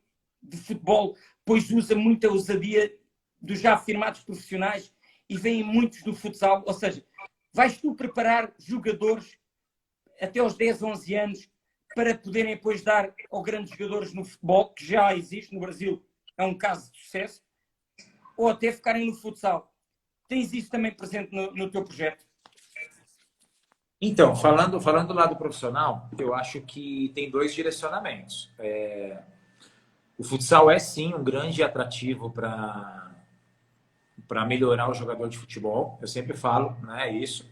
de futebol, pois usa muita ousadia dos já afirmados profissionais e vêm muitos do futsal? Ou seja, vais tu preparar jogadores até aos 10, 11 anos para poderem depois dar aos grandes jogadores no futebol, que já existe no Brasil, é um caso de sucesso, ou até ficarem no futsal? Tens isso também presente no teu projeto? Então, falando do lado profissional, eu acho que tem 2 direcionamentos. O futsal é, sim, um grande atrativo para melhorar o jogador de futebol. Eu sempre falo, né, isso.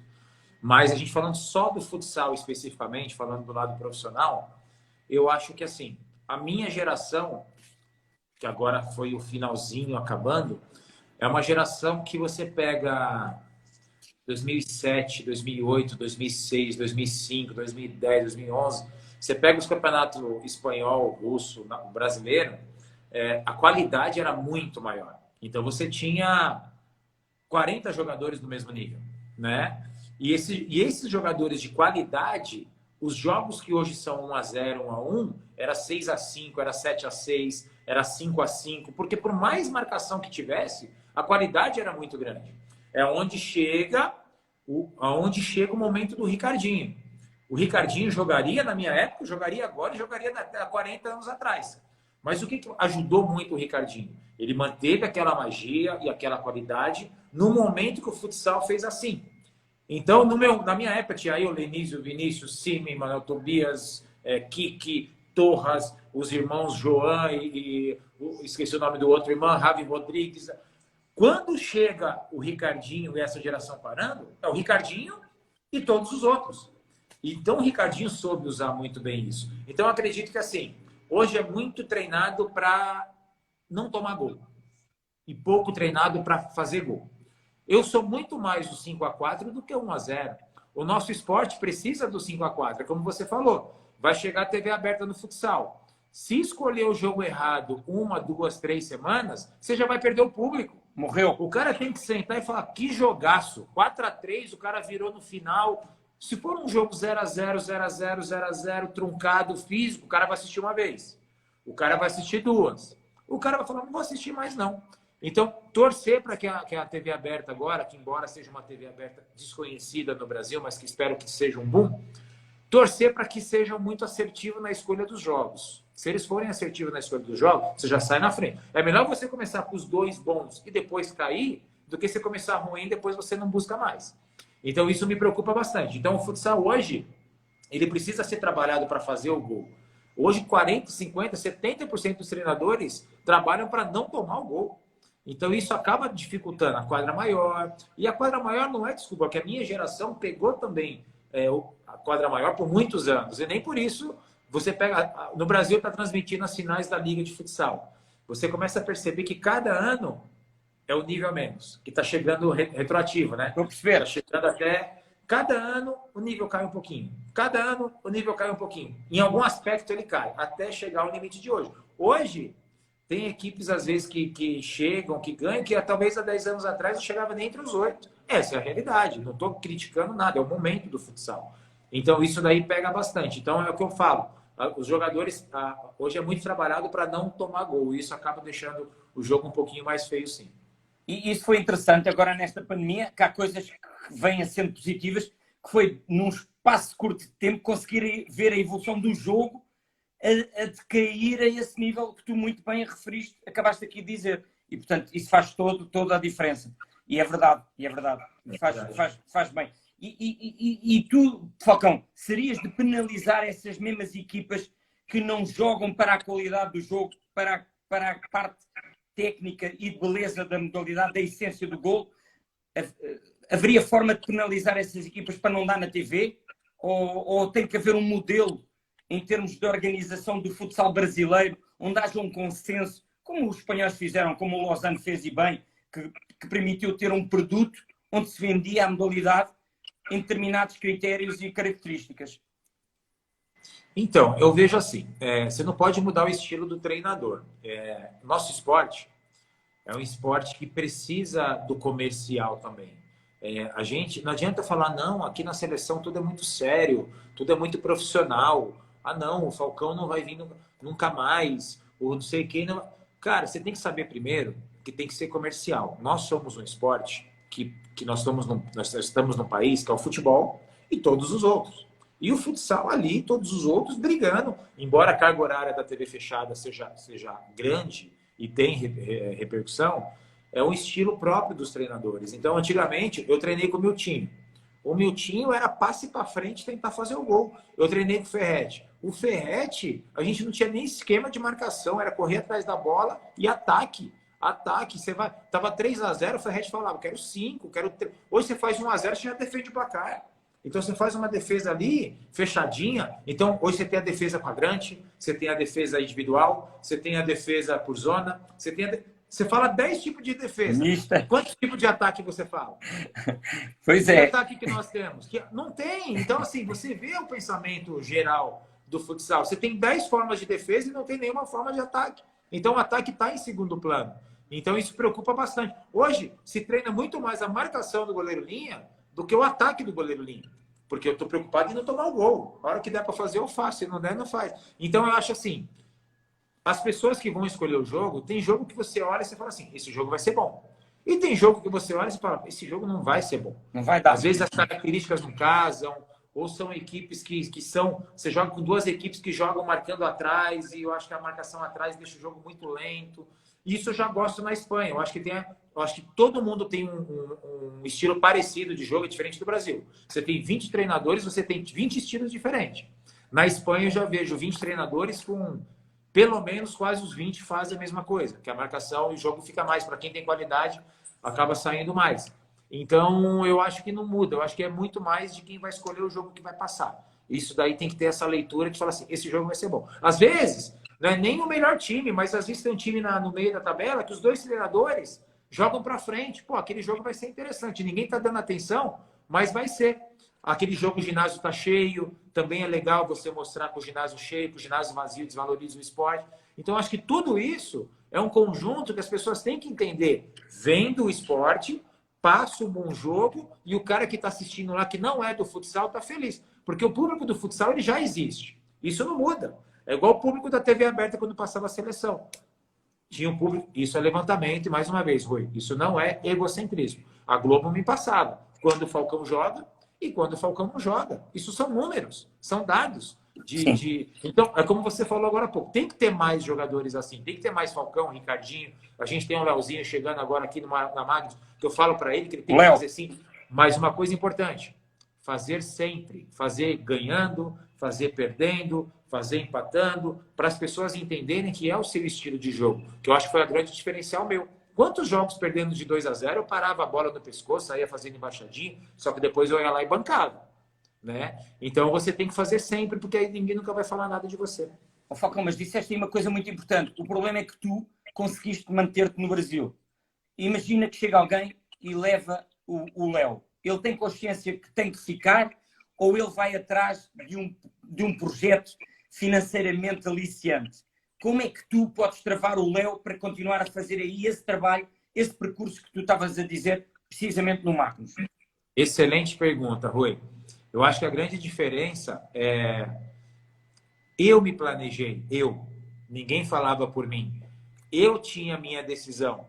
Mas a gente falando só do futsal especificamente, falando do lado profissional, eu acho que, assim, a minha geração, que agora foi o finalzinho acabando, é uma geração que você pega 2007, 2008, 2006, 2005, 2010, 2011. Você pega os campeonatos espanhol, russo, brasileiro, a qualidade era muito maior. Então você tinha 40 jogadores do mesmo nível, né? E esses jogadores de qualidade, os jogos que hoje são 1-0, 1-1, era 6-5, era 7-6, era 5-5, porque por mais marcação que tivesse, a qualidade era muito grande. É onde chega o momento do Ricardinho. O Ricardinho jogaria na minha época, jogaria agora e jogaria há 40 anos atrás. Mas o que ajudou muito o Ricardinho? Ele manteve aquela magia e aquela qualidade no momento que o futsal fez assim. Então, na minha época, tinha aí o Lenísio, Vinícius, Simi, Manuel Tobias, Kiki, Torras, os irmãos Joan esqueci o nome do outro irmão, Ravi Rodrigues. Quando chega o Ricardinho e essa geração parando, é o Ricardinho e todos os outros. Então, o Ricardinho soube usar muito bem isso. Então, eu acredito que, assim, hoje é muito treinado para não tomar gol e pouco treinado para fazer gol. Eu sou muito mais do 5-4 do que 1-0. O nosso esporte precisa do 5-4, como você falou. Vai chegar a TV aberta no futsal. Se escolher o jogo errado 1, 2, 3 semanas, você já vai perder o público. Morreu. O cara tem que sentar e falar, que jogaço. 4-3, o cara virou no final. Se for um jogo 0-0, 0-0, 0-0, truncado, físico, o cara vai assistir uma vez. O cara vai assistir duas. O cara vai falar, não vou assistir mais não. Então, torcer para que a TV aberta agora, que embora seja uma TV aberta desconhecida no Brasil, mas que espero que seja um boom, torcer para que sejam muito assertivos na escolha dos jogos. Se eles forem assertivos na escolha dos jogos, você já sai na frente. É melhor você começar com os 2 bons e depois cair, do que você começar ruim e depois você não busca mais. Então, isso me preocupa bastante. Então, o futsal hoje, ele precisa ser trabalhado para fazer o gol. Hoje, 40%, 50%, 70% dos treinadores trabalham para não tomar o gol. Então, isso acaba dificultando a quadra maior. E a quadra maior não é desculpa, porque a minha geração pegou também a quadra maior por muitos anos. E nem por isso você pega... No Brasil está transmitindo as finais da Liga de Futsal. Você começa a perceber que cada ano é o nível a menos. Que está chegando retroativo, né? Está chegando até... Cada ano o nível cai um pouquinho. Cada ano o nível cai um pouquinho. Em algum aspecto ele cai, até chegar ao limite de hoje. Hoje... Tem equipes, às vezes, que chegam, que ganham, que talvez há 10 anos atrás não chegava nem entre os 8. Essa é a realidade. Não estou criticando nada, é o momento do futsal. Então, isso daí pega bastante. Então, é o que eu falo. Os jogadores, hoje é muito trabalhado para não tomar gol. E isso acaba deixando o jogo um pouquinho mais feio, sim. E isso foi interessante agora nesta pandemia, que há coisas que vêm a sendo positivas, que foi, num espaço curto de tempo, conseguir ver a evolução do jogo a decair a esse nível que tu muito bem referiste, acabaste aqui de dizer. E, portanto, isso faz toda a diferença. E é verdade. Faz bem. E tu, Falcão, serias de penalizar essas mesmas equipas que não jogam para a qualidade do jogo, para a parte técnica e de beleza da modalidade, da essência do gol? Haveria forma de penalizar essas equipas para não dar na TV? Ou tem que haver um modelo em termos de organização do futsal brasileiro, onde haja um consenso, como os espanhóis fizeram, como o Lausanne fez e bem, que permitiu ter um produto onde se vendia a modalidade em determinados critérios e características? Então, eu vejo assim, você não pode mudar o estilo do treinador. Nosso esporte é um esporte que precisa do comercial também. A gente, não adianta falar, não, aqui na seleção tudo é muito sério, tudo é muito profissional. Ah, não, o Falcão não vai vir nunca mais, ou não sei quem. Não... Cara, você tem que saber primeiro que tem que ser comercial. Nós somos um esporte que nós estamos num país que é o futebol e todos os outros. E o futsal ali, todos os outros brigando. Embora a carga horária da TV fechada seja grande e tem repercussão, é um estilo próprio dos treinadores. Então, antigamente, eu treinei com o Miltinho. O Miltinho era passe para frente tentar fazer o gol. Eu treinei com o Ferretti. O Ferretti, a gente não tinha nem esquema de marcação, era correr atrás da bola e ataque. Ataque, você vai. Tava 3-0, o Ferretti falava, quero 5, quero 3. Hoje você faz 1-0, você já defende o placar. Então você faz uma defesa ali, fechadinha. Então hoje você tem a defesa quadrante, você tem a defesa individual, você tem a defesa por zona, você fala 10 tipos de defesa. Mista. Quantos tipos de ataque você fala? Pois é. Que ataque que nós temos? Que não tem. Então, assim, você vê o pensamento geral do futsal. Você tem 10 formas de defesa e não tem nenhuma forma de ataque. Então, o ataque está em segundo plano. Então, isso preocupa bastante. Hoje, se treina muito mais a marcação do goleiro-linha do que o ataque do goleiro-linha. Porque eu estou preocupado em não tomar o gol. A hora que der para fazer, eu faço. Se não der, não faz. Então, eu acho assim, as pessoas que vão escolher o jogo, tem jogo que você olha e você fala assim, esse jogo vai ser bom. E tem jogo que você olha e você fala, esse jogo não vai ser bom. Não vai dar. Às vezes as características não casam, ou são equipes que são... Você joga com duas equipes que jogam marcando atrás, e eu acho que a marcação atrás deixa o jogo muito lento. Isso eu já gosto na Espanha. Eu acho que todo mundo tem um estilo parecido de jogo, diferente do Brasil. Você tem 20 treinadores, você tem 20 estilos diferentes. Na Espanha eu já vejo 20 treinadores com pelo menos quase os 20 fazem a mesma coisa, que a marcação e o jogo fica mais. Para quem tem qualidade, acaba saindo mais. Então, eu acho que não muda. Eu acho que é muito mais de quem vai escolher o jogo que vai passar. Isso daí tem que ter essa leitura de falar assim, esse jogo vai ser bom. Às vezes, não é nem o melhor time, mas às vezes tem um time no meio da tabela que os dois treinadores jogam para frente. Pô, aquele jogo vai ser interessante. Ninguém está dando atenção, mas vai ser. Aquele jogo, o ginásio está cheio. Também é legal você mostrar que o ginásio cheio, que o ginásio vazio desvaloriza o esporte. Então, acho que tudo isso é um conjunto que as pessoas têm que entender. Vendo o esporte, passa um bom jogo e o cara que está assistindo lá, que não é do futsal, está feliz. Porque o público do futsal ele já existe. Isso não muda. É igual o público da TV aberta quando passava a seleção. Tinha um público... Isso é levantamento, e mais uma vez, Rui, isso não é egocentrismo. A Globo me passava. Quando o Falcão joga e quando o Falcão não joga. Isso são números, são dados. Então, é como você falou agora há pouco. Tem que ter mais jogadores assim. Tem que ter mais Falcão, Ricardinho. A gente tem um Leozinho chegando agora aqui na Magnus, que eu falo para ele que ele tem que fazer sim. Mas uma coisa importante, fazer sempre. Fazer ganhando, fazer perdendo, fazer empatando, para as pessoas entenderem que é o seu estilo de jogo. Que eu acho que foi a grande diferencial meu. Quantos jogos perdendo de 2-0, eu parava a bola no pescoço, saía fazendo embaixadinha, só que depois eu ia lá e bancava. Né? Então você tem que fazer sempre, porque aí ninguém nunca vai falar nada de você. Oh, Falcão, mas disseste aí uma coisa muito importante. O problema é que tu conseguiste manter-te no Brasil. Imagina que chega alguém e leva o Léo. Ele tem consciência que tem que ficar ou ele vai atrás de um projeto financeiramente aliciante? Como é que tu podes travar o Léo para continuar a fazer aí esse trabalho, esse percurso que tu estavas a dizer precisamente no Magnus? Excelente pergunta, Rui. Eu acho que a grande diferença é... Eu me planejei, ninguém falava por mim. Eu tinha a minha decisão.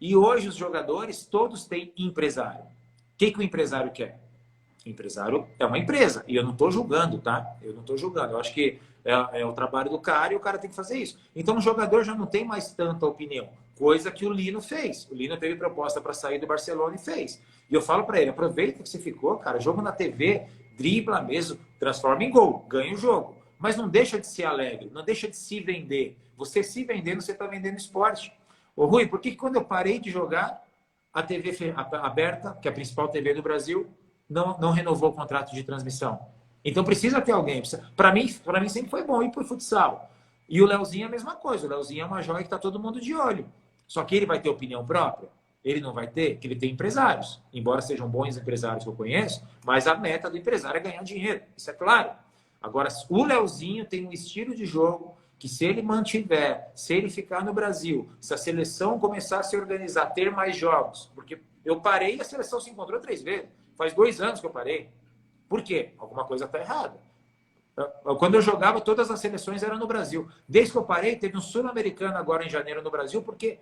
E hoje os jogadores todos têm empresário. O que o empresário quer? O empresário é uma empresa. E eu não estou julgando, tá? Eu não estou julgando. Eu acho que é o trabalho do cara e o cara tem que fazer isso. Então o jogador já não tem mais tanta opinião. Coisa que o Lino fez. O Lino teve proposta para sair do Barcelona e fez. E eu falo para ele, aproveita que você ficou, cara. Jogo na TV, dribla mesmo, transforma em gol, ganha o jogo. Mas não deixa de ser alegre, não deixa de se vender. Você se vendendo, você está vendendo esporte. Ô Rui, por que quando eu parei de jogar, a TV aberta, que é a principal TV do Brasil, não renovou o contrato de transmissão? Então precisa ter alguém. Para mim sempre foi bom ir para o futsal. E o Leozinho é a mesma coisa. O Leozinho é uma joia que está todo mundo de olho. Só que ele vai ter opinião própria? Ele não vai ter, que ele tem empresários. Embora sejam bons empresários que eu conheço, mas a meta do empresário é ganhar dinheiro. Isso é claro. Agora, o Leozinho tem um estilo de jogo que se ele mantiver, se ele ficar no Brasil, se a seleção começar a se organizar, ter mais jogos, porque eu parei e a seleção se encontrou 3 vezes. Faz 2 anos que eu parei. Por quê? Alguma coisa está errada. Quando eu jogava, todas as seleções eram no Brasil. Desde que eu parei, teve um sul-americano agora em janeiro no Brasil, porque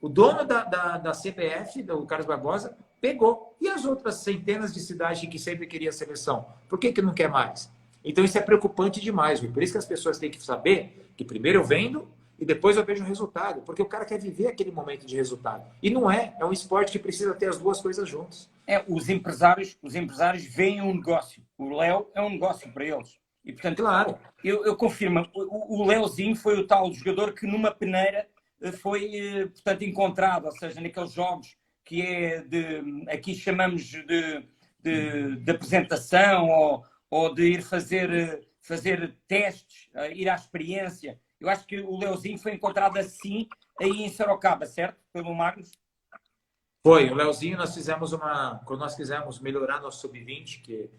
o dono da CBF, o Carlos Barbosa, pegou. E as outras centenas de cidades que sempre queria seleção? Por que não quer mais? Então isso é preocupante demais, viu? Por isso que as pessoas têm que saber que primeiro eu vendo e depois eu vejo o resultado. Porque o cara quer viver aquele momento de resultado. E não é um esporte que precisa ter as duas coisas juntas. Os empresários veem um negócio. O Léo é um negócio para eles. E, portanto, claro. Eu confirmo, o Leozinho foi o tal jogador que numa peneira foi, portanto, encontrado, ou seja, naqueles jogos que é aqui chamamos de apresentação ou de ir fazer testes, ir à experiência. Eu acho que o Leozinho foi encontrado assim aí em Sorocaba, certo? Pelo Magnus? Foi, o Leozinho, quando nós quisemos melhorar nosso sub-20, que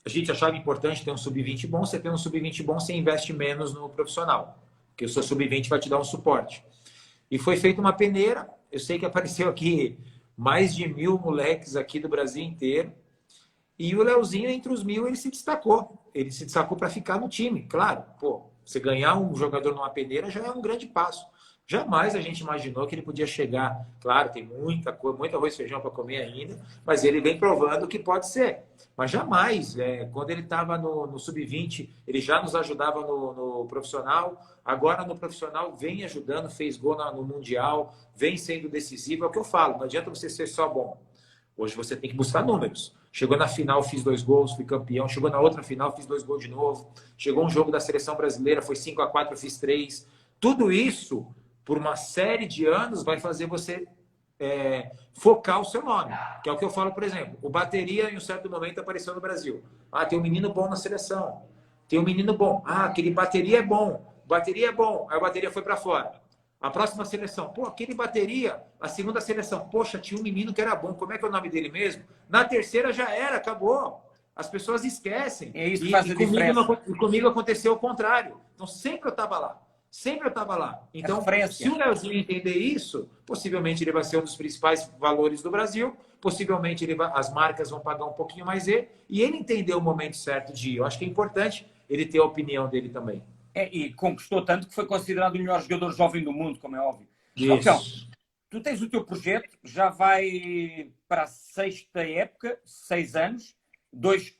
a gente achava importante ter um sub-20 bom, você tem um sub-20 bom, você investe menos no profissional, porque o seu sub-20 vai te dar um suporte. E foi feita uma peneira, eu sei que apareceu aqui mais de 1000 moleques aqui do Brasil inteiro, e o Leozinho, entre os 1000, ele se destacou. Ele se destacou para ficar no time, claro. Pô, você ganhar um jogador numa peneira já é um grande passo. Jamais a gente imaginou que ele podia chegar. Claro, tem muita coisa, muito arroz e feijão para comer ainda, mas ele vem provando que pode ser. Mas jamais, quando ele estava no sub-20, ele já nos ajudava no profissional. Agora no profissional vem ajudando, fez gol no Mundial, vem sendo decisivo. É o que eu falo, não adianta você ser só bom. Hoje você tem que buscar números. Chegou na final, fiz 2 gols, fui campeão. Chegou na outra final, fiz 2 gols de novo. Chegou um jogo da seleção brasileira, foi 5-4, fiz 3. Tudo isso, por uma série de anos, vai fazer você focar o seu nome. Que é o que eu falo, por exemplo. O bateria, em um certo momento, apareceu no Brasil. Ah, tem um menino bom na seleção. Tem um menino bom. Ah, aquele bateria é bom. Bateria é bom. Aí a bateria foi para fora. A próxima seleção, pô, aquele bateria, a segunda seleção, poxa, tinha um menino que era bom, como é que é o nome dele mesmo? Na terceira já era, acabou. As pessoas esquecem. É isso que faz a diferença. Comigo aconteceu o contrário. Então sempre eu estava lá. Sempre eu estava lá. Então, se o Leozinho entender isso, possivelmente ele vai ser um dos principais valores do Brasil, possivelmente as marcas vão pagar um pouquinho mais ele, e ele entender o momento certo de ir. Eu acho que é importante ele ter a opinião dele também. E conquistou tanto que foi considerado o melhor jogador jovem do mundo, como é óbvio. Então, tu tens o teu projeto, já vai para a 6ª época, 6 anos, 2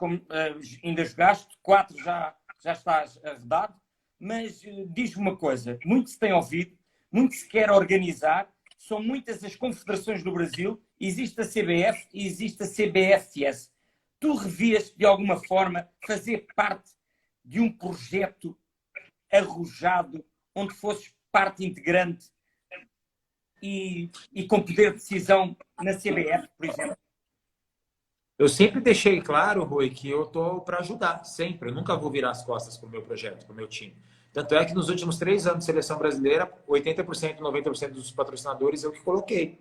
ainda jogaste, 4 já estás arredado, mas diz-me uma coisa, muito se tem ouvido, muito se quer organizar, são muitas as confederações do Brasil, existe a CBF e existe a CBFS. Tu revias de alguma forma fazer parte de um projeto arrojado, onde fosses parte integrante e com poder de decisão na CBF, por exemplo? Eu sempre deixei claro, Rui, que eu estou para ajudar, sempre. Eu nunca vou virar as costas para o meu projeto, para o meu time. Tanto é que nos últimos 3 anos de seleção brasileira, 80%, 90% dos patrocinadores eu que coloquei.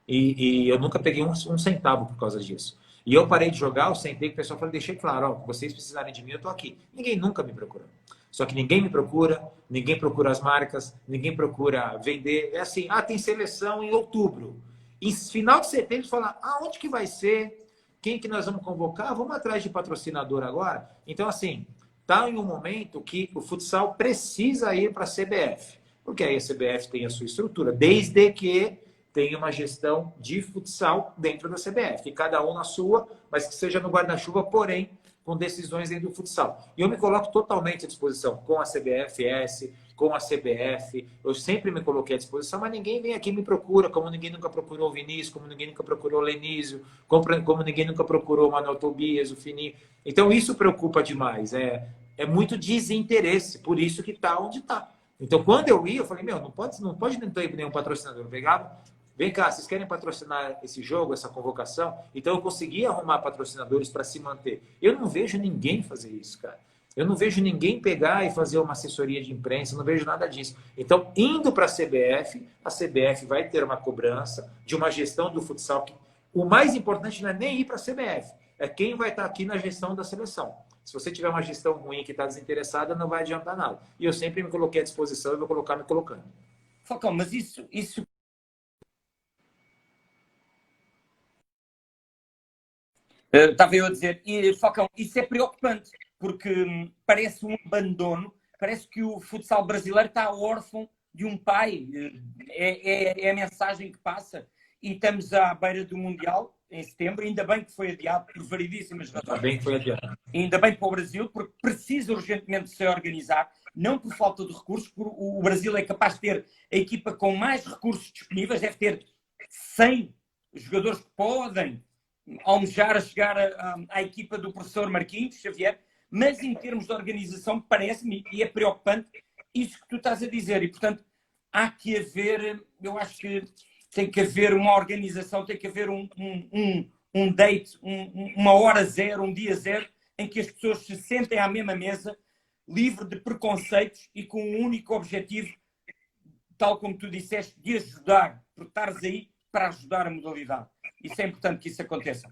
E eu nunca peguei um centavo por causa disso. E eu parei de jogar, eu sentei com o pessoal e falei, deixei claro, ó, vocês precisarem de mim, eu estou aqui. Ninguém nunca me procurou. Só que ninguém me procura, ninguém procura as marcas, ninguém procura vender. É assim, tem seleção em outubro. Em final de setembro, fala, onde que vai ser? Quem que nós vamos convocar? Vamos atrás de patrocinador agora? Então, assim, está em um momento que o futsal precisa ir para a CBF. Porque aí a CBF tem a sua estrutura, desde que tenha uma gestão de futsal dentro da CBF. Que cada um na sua, mas que seja no guarda-chuva, porém, com decisões dentro do futsal. E eu me coloco totalmente à disposição com a CBFS, com a CBF. Eu sempre me coloquei à disposição, mas ninguém vem aqui e me procura, como ninguém nunca procurou o Vinícius, como ninguém nunca procurou o Lenísio, como ninguém nunca procurou o Manuel Tobias, o Fininho. Então, isso preocupa demais. É muito desinteresse, por isso que está onde está. Então, quando eu ia, eu falei, não pode não ter nenhum patrocinador. Eu pegava, vem cá, vocês querem patrocinar esse jogo, essa convocação? Então, eu consegui arrumar patrocinadores para se manter. Eu não vejo ninguém fazer isso, cara. Eu não vejo ninguém pegar e fazer uma assessoria de imprensa, não vejo nada disso. Então, indo para a CBF vai ter uma cobrança de uma gestão do futsal. O mais importante não é nem ir para a CBF, é quem vai estar aqui na gestão da seleção. Se você tiver uma gestão ruim que está desinteressada, não vai adiantar nada. E eu sempre me coloquei à disposição e vou colocar me colocando. Falcão, mas isso... Estava eu a dizer, Falcão, isso é preocupante, porque parece um abandono, parece que o futsal brasileiro está órfão de um pai. É a mensagem que passa. E estamos à beira do Mundial, em setembro, ainda bem que foi adiado por variedíssimas razões. Ainda bem que foi adiado. Ainda bem para o Brasil, porque precisa urgentemente se organizar, não por falta de recursos, porque o Brasil é capaz de ter a equipa com mais recursos disponíveis, deve ter 100 jogadores que podem almejar a chegar à equipa do professor Marquinhos Xavier, mas em termos de organização parece-me, e é preocupante, isso que tu estás a dizer, e portanto há que haver, eu acho que tem que haver uma organização, tem que haver um date, uma hora zero, um dia zero, em que as pessoas se sentem à mesma mesa, livre de preconceitos e com um único objetivo, tal como tu disseste, de ajudar, porque estares aí para ajudar a modalidade. Isso é importante que isso aconteça.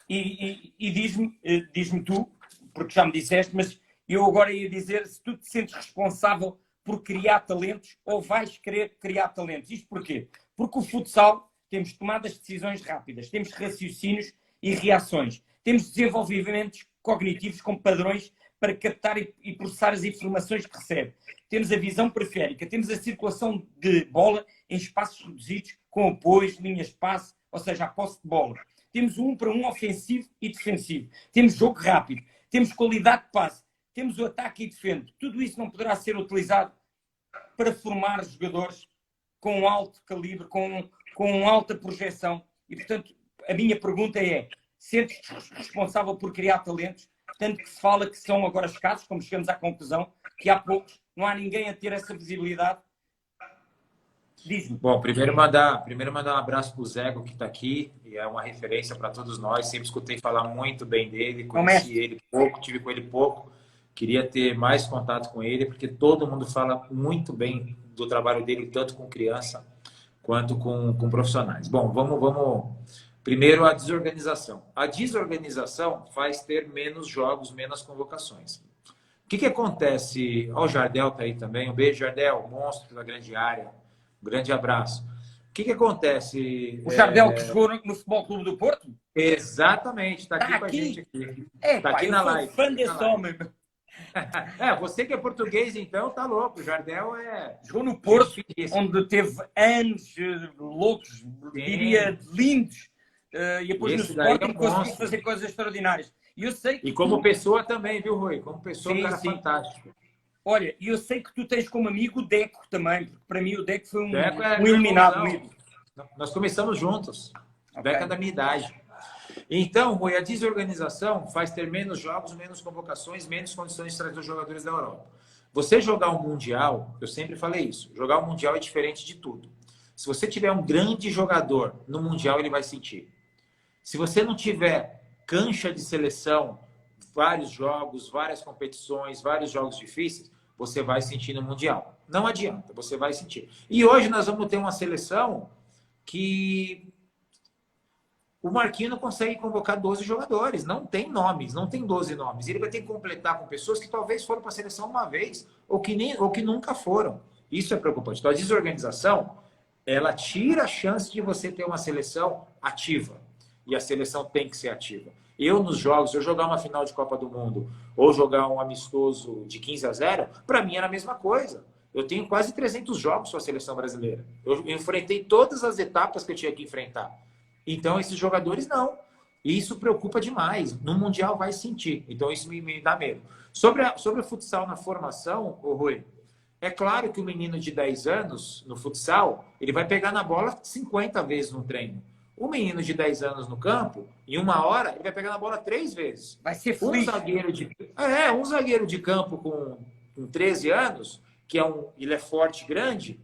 E diz-me tu, porque já me disseste, mas eu agora ia dizer, se tu te sentes responsável por criar talentos ou vais querer criar talentos. Isto porquê? Porque o futsal, temos tomadas de decisões rápidas, temos raciocínios e reações, temos desenvolvimentos cognitivos com padrões para captar e processar as informações que recebe. Temos a visão periférica, temos a circulação de bola em espaços reduzidos, com apoios, linhas de passe, ou seja, a posse de bola. Temos um para um ofensivo e defensivo. Temos jogo rápido, temos qualidade de passe, temos o ataque e defende. Tudo isso não poderá ser utilizado para formar jogadores com alto calibre, com alta projeção. E, portanto, a minha pergunta é: sentes-te responsável por criar talentos? Tanto que se fala que são agora escassos, como chegamos à conclusão, que há poucos, não há ninguém a ter essa visibilidade. Diz-me. Bom, primeiro mandar um abraço para o Zego, que está aqui, e é uma referência para todos nós. Sempre escutei falar muito bem dele, conheci ele pouco, tive com ele pouco. Queria ter mais contato com ele, porque todo mundo fala muito bem do trabalho dele, tanto com criança quanto com profissionais. Bom, vamos. Primeiro, a desorganização. A desorganização faz ter menos jogos, menos convocações. O que acontece? Ó, o Jardel está aí também. Um beijo, Jardel, monstro da grande área. Um grande abraço. O que acontece? O Jardel que jogou no Futebol Clube do Porto? Exatamente, está aqui com a gente aqui. Está aqui na live. Fã desse homem. Você que é português, então, tá louco. O Jardel jogou no Porto, onde teve anos loucos, diria, lindos. E depois no Sporting conseguiu fazer coisas extraordinárias. E eu sei que como pessoa também, viu, Rui? Como pessoa, sim, um cara fantástico. Olha, eu sei que tu tens como amigo o Deco também, porque para mim o Deco foi um iluminado. Nós começamos juntos. O Deco é da minha idade. Então, Rui, a desorganização faz ter menos jogos, menos convocações, menos condições de trazer os jogadores da Europa. Você jogar um Mundial, eu sempre falei isso, jogar um Mundial é diferente de tudo. Se você tiver um grande jogador no Mundial, ele vai sentir. Se você não tiver cancha de seleção, vários jogos, várias competições, vários jogos difíceis, você vai sentir no Mundial. Não adianta, você vai sentir. E hoje nós vamos ter uma seleção que o Marquinhos não consegue convocar 12 jogadores. Não tem nomes, não tem 12 nomes. Ele vai ter que completar com pessoas que talvez foram para a seleção uma vez ou que nunca foram. Isso é preocupante. Então, a desorganização, ela tira a chance de você ter uma seleção ativa. E a seleção tem que ser ativa. Eu, nos jogos, se eu jogar uma final de Copa do Mundo ou jogar um amistoso de 15-0, para mim era a mesma coisa. Eu tenho quase 300 jogos com a seleção brasileira. Eu enfrentei todas as etapas que eu tinha que enfrentar. Então, esses jogadores não. E isso preocupa demais. No Mundial vai sentir. Então, isso me dá medo. Sobre o futsal na formação, Rui, é claro que o menino de 10 anos, no futsal, ele vai pegar na bola 50 vezes no treino. O menino de 10 anos no campo, em 1 hora, ele vai pegar na bola 3 vezes. Vai ser feliz. Um zagueiro de campo com 13 anos, ele é forte, grande,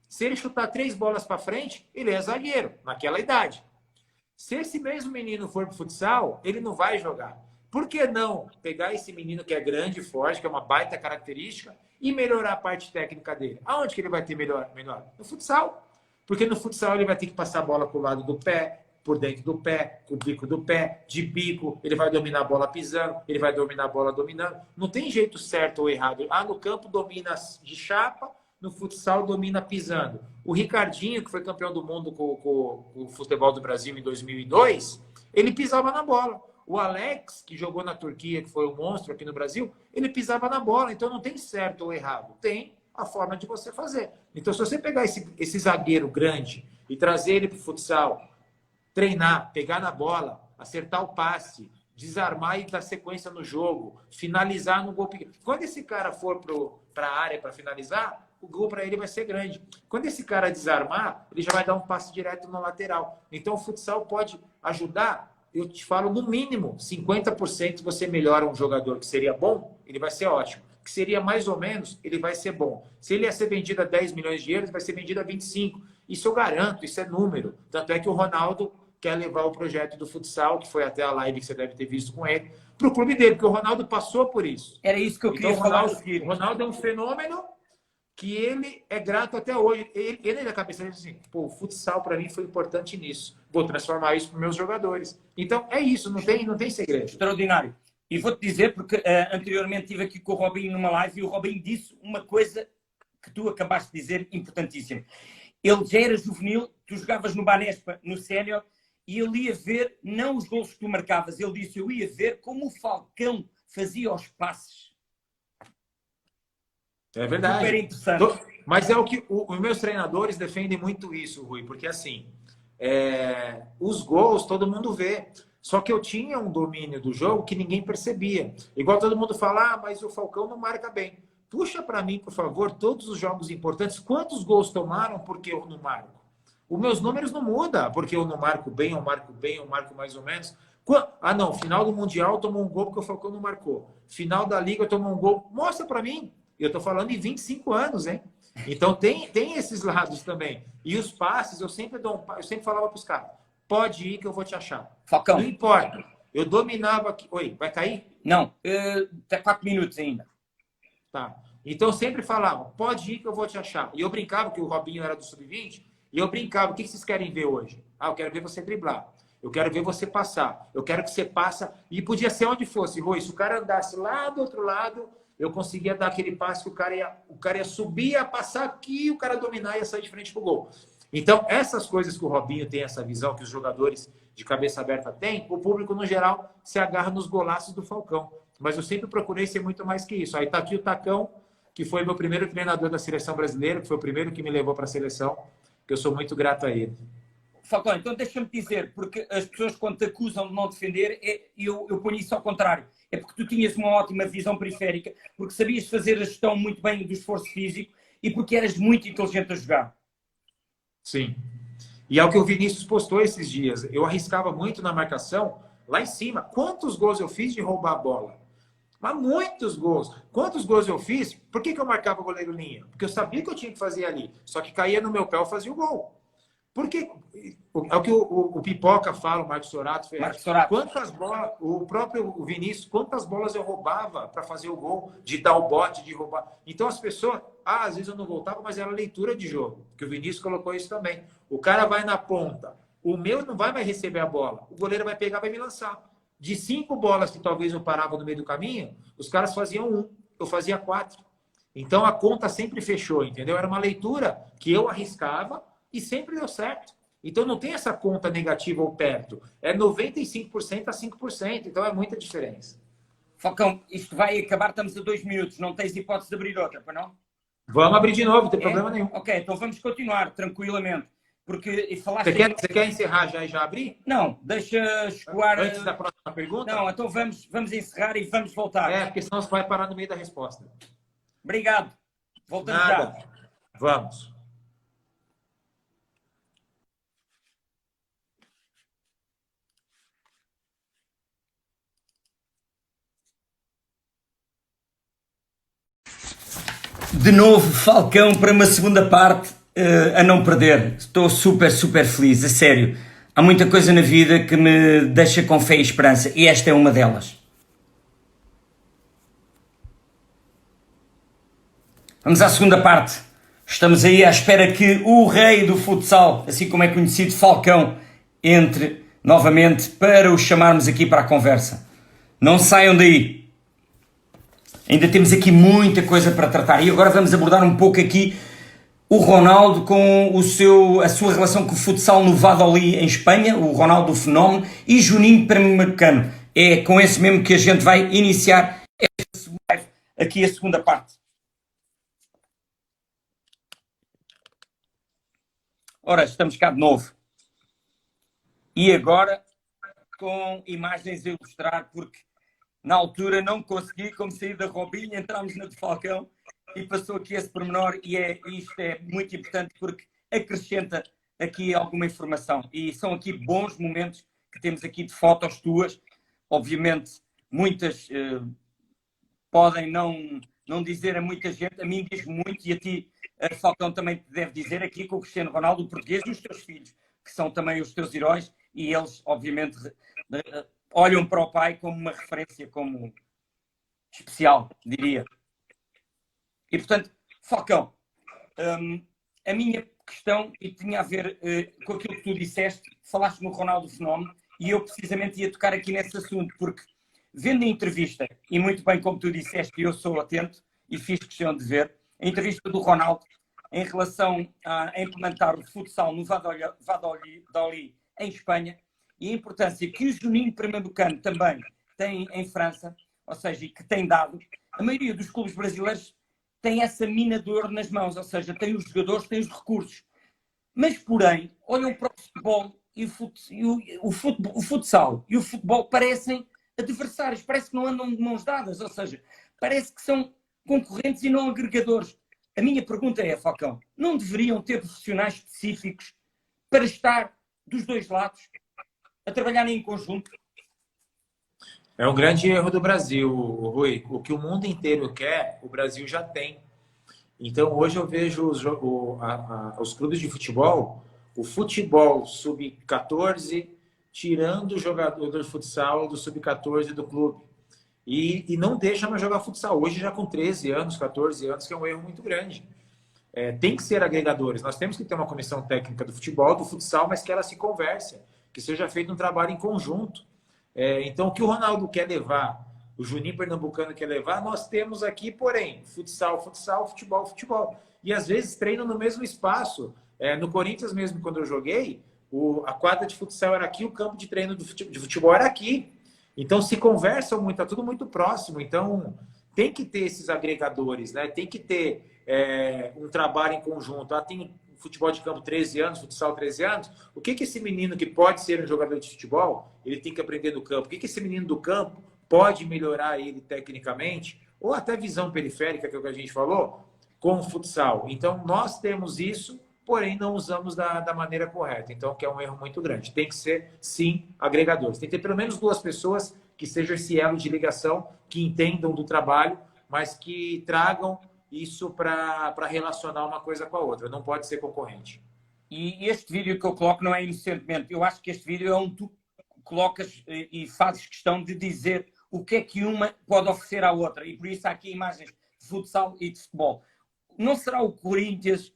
se ele chutar 3 bolas para frente, ele é zagueiro, naquela idade. Se esse mesmo menino for para o futsal, ele não vai jogar. Por que não pegar esse menino que é grande, forte, que é uma baita característica, e melhorar a parte técnica dele? Aonde que ele vai ter melhor? No futsal. Porque no futsal ele vai ter que passar a bola para o lado do pé, por dentro do pé, com o bico do pé, de bico, ele vai dominar a bola pisando, ele vai dominar a bola dominando. Não tem jeito certo ou errado. No campo domina de chapa, no futsal domina pisando. O Ricardinho, que foi campeão do mundo com o futebol do Brasil em 2002, ele pisava na bola. O Alex, que jogou na Turquia, que foi um monstro aqui no Brasil, ele pisava na bola. Então não tem certo ou errado. Tem a forma de você fazer. Então, se você pegar esse zagueiro grande e trazer ele para o futsal, treinar, pegar na bola, acertar o passe, desarmar e dar sequência no jogo, finalizar no gol pequeno. Quando esse cara for para a área para finalizar, o gol para ele vai ser grande. Quando esse cara desarmar, ele já vai dar um passe direto na lateral. Então, o futsal pode ajudar. Eu te falo, no mínimo, 50% você melhora um jogador que seria bom, ele vai ser ótimo. Que seria mais ou menos, ele vai ser bom. Se ele ia ser vendido a 10 milhões de euros, vai ser vendido a 25. Isso eu garanto, isso é número. Tanto é que o Ronaldo quer levar o projeto do futsal, que foi até a live que você deve ter visto com ele, para o clube dele, porque o Ronaldo passou por isso. Era isso que eu queria falar. O Ronaldo é um fenômeno que ele é grato até hoje. Ele na cabeça dele assim, pô, o futsal para mim foi importante nisso. Vou transformar isso para meus jogadores. Então, é isso, não tem segredo. Extraordinário. E vou-te dizer, porque anteriormente estive aqui com o Robinho numa live e o Robinho disse uma coisa que tu acabaste de dizer, importantíssima. Ele já era juvenil, tu jogavas no Banespa, no sénior, e ele ia ver, não os gols que tu marcavas, ele disse, eu ia ver como o Falcão fazia os passes. É verdade. Super interessante. Mas é o que os meus treinadores defendem muito isso, Rui, porque assim, os gols todo mundo vê. Só que eu tinha um domínio do jogo que ninguém percebia. Igual todo mundo fala, mas o Falcão não marca bem. Puxa para mim, por favor, todos os jogos importantes, quantos gols tomaram porque eu não marco? Os meus números não mudam, porque eu não marco bem, eu marco bem, eu marco mais ou menos. Ah, não, final do Mundial tomou um gol porque o Falcão não marcou. Final da Liga tomou um gol. Mostra para mim. Eu estou falando em 25 anos, hein? Então tem esses lados também. E os passes, eu sempre falava para os caras, pode ir que eu vou te achar. Falcão. Não importa. Eu dominava aqui. Oi, vai cair? Não, tem 4 minutos ainda. Tá. Então eu sempre falava, pode ir que eu vou te achar. E eu brincava que o Robinho era do Sub-20, e eu brincava, o que vocês querem ver hoje? Ah, eu quero ver você driblar. Eu quero ver você passar. Eu quero que você passa. E podia ser onde fosse, Rui. Se o cara andasse lá do outro lado, eu conseguia dar aquele passe que o cara ia subir, ia passar aqui, o cara dominar e ia sair de frente pro gol. Então, essas coisas que o Robinho tem, essa visão que os jogadores de cabeça aberta têm, o público, no geral, se agarra nos golaços do Falcão. Mas eu sempre procurei ser muito mais que isso. Aí tá aqui o Tacão, que foi meu primeiro treinador da seleção brasileira, que foi o primeiro que me levou para a seleção, que eu sou muito grato a ele. Falcão, então deixa-me dizer, porque as pessoas quando te acusam de não defender, eu ponho isso ao contrário. É porque tu tinhas uma ótima visão periférica, porque sabias fazer a gestão muito bem do esforço físico e porque eras muito inteligente a jogar. Sim. E é o que o Vinícius postou esses dias. Eu arriscava muito na marcação, lá em cima. Quantos gols eu fiz de roubar a bola? Mas muitos gols. Quantos gols eu fiz? Por que eu marcava o goleiro linha? Porque eu sabia que eu tinha que fazer ali. Só que caía no meu pé, eu fazia o gol. Porque é o que o Pipoca fala, o Marcos Sorato. Quantas bolas, o próprio Vinícius, quantas bolas eu roubava para fazer o gol, de dar o bote, de roubar. Então as pessoas, às vezes eu não voltava, mas era leitura de jogo, que o Vinícius colocou isso também. O cara vai na ponta, o meu não vai mais receber a bola, o goleiro vai pegar, vai me lançar. De 5 bolas que talvez eu parava no meio do caminho, os caras faziam 1, eu fazia 4. Então a conta sempre fechou, entendeu? Era uma leitura que eu arriscava e sempre deu certo. Então não tem essa conta negativa ou perto. É 95% a 5%. Então é muita diferença. Falcão, isto vai acabar, estamos a 2 minutos. Não tens hipótese de abrir outra, para não? Vamos abrir de novo, não tem problema nenhum. Ok, então vamos continuar tranquilamente. Porque falaste... Você quer encerrar já e já abrir? Não, deixa escoar... Antes da próxima pergunta? Não, então vamos encerrar e vamos voltar. Porque senão você vai parar no meio da resposta. Obrigado. Voltamos Nada. já. Vamos. De novo, Falcão para uma segunda parte a não perder. Estou super, super feliz, a sério. Há muita coisa na vida que me deixa com fé e esperança e esta é uma delas. Vamos à segunda parte. Estamos aí à espera que o rei do futsal, assim como é conhecido, Falcão, entre novamente para o chamarmos aqui para a conversa. Não saiam daí. Ainda temos aqui muita coisa para tratar e agora vamos abordar um pouco aqui o Ronaldo com a sua relação com o futsal no Valladolid em Espanha, o Ronaldo Fenómeno, e Juninho Pernambucano. É com esse mesmo que a gente vai iniciar aqui a segunda parte. Ora, estamos cá de novo. E agora com imagens a ilustrar, porque na altura não consegui, como sair da Robinho, entramos na de Falcão e passou aqui esse pormenor e isto é muito importante porque acrescenta aqui alguma informação e são aqui bons momentos que temos aqui de fotos tuas. Obviamente muitas podem não dizer a muita gente, a mim diz muito e a ti, Falcão, também te deve dizer aqui com o Cristiano Ronaldo, o português e os teus filhos, que são também os teus heróis e eles obviamente olham para o pai como uma referência, como especial, diria. E, portanto, Falcão, a minha questão e tinha a ver com aquilo que tu disseste, falaste no Ronaldo Fenómeno, e eu precisamente ia tocar aqui nesse assunto, porque vendo a entrevista, e muito bem como tu disseste, eu sou atento e fiz questão de ver, a entrevista do Ronaldo em relação a implementar o futsal no Valladolid em Espanha, e a importância que o Juninho Pernambucano também tem em França. ou seja, e que tem dado, a maioria dos clubes brasileiros tem essa mina de ouro nas mãos, ou seja, tem os jogadores, tem os recursos. Mas, porém, olham para o futebol e o futsal e o futebol parecem adversários, parece que não andam de mãos dadas, ou seja, parece que são concorrentes e não agregadores. A minha pergunta é, Falcão, não deveriam ter profissionais específicos para estar dos dois lados, a trabalharem em conjunto? É um grande erro do Brasil, Rui. O que o mundo inteiro quer, o Brasil já tem. Então, hoje eu vejo os clubes de futebol, o futebol sub-14, tirando o jogador do futsal do sub-14 do clube. E não deixa mais jogar futsal. Hoje, já com 13 anos, 14 anos, que é um erro muito grande. Tem que ser agregadores. Nós temos que ter uma comissão técnica do futebol, do futsal, mas que ela se converse, que seja feito um trabalho em conjunto. Então, o que o Ronaldo quer levar, o Juninho Pernambucano quer levar, nós temos aqui, porém, futsal, futebol. E às vezes treinam no mesmo espaço. No Corinthians mesmo, quando eu joguei, a quadra de futsal era aqui, o campo de treino de futebol era aqui. Então se conversam muito, tá tudo muito próximo. Então tem que ter esses agregadores, né? Tem que ter um trabalho em conjunto. Tem futebol de campo 13 anos, futsal 13 anos. O que esse menino que pode ser um jogador de futebol, ele tem que aprender no campo? O que esse menino do campo pode melhorar ele tecnicamente? Ou até visão periférica, que é o que a gente falou, com o futsal. Então nós temos isso, porém não usamos da maneira correta. Então, que é um erro muito grande. Tem que ser, sim, agregadores. Tem que ter pelo menos duas pessoas que sejam esse elo de ligação, que entendam do trabalho, mas que tragam isso para relacionar uma coisa com a outra. Não pode ser concorrente. E este vídeo que eu coloco não é inocentemente. Eu acho que este vídeo é onde tu colocas e fazes questão de dizer o que é que uma pode oferecer à outra. E por isso há aqui imagens de futsal e de futebol. Não será o Corinthians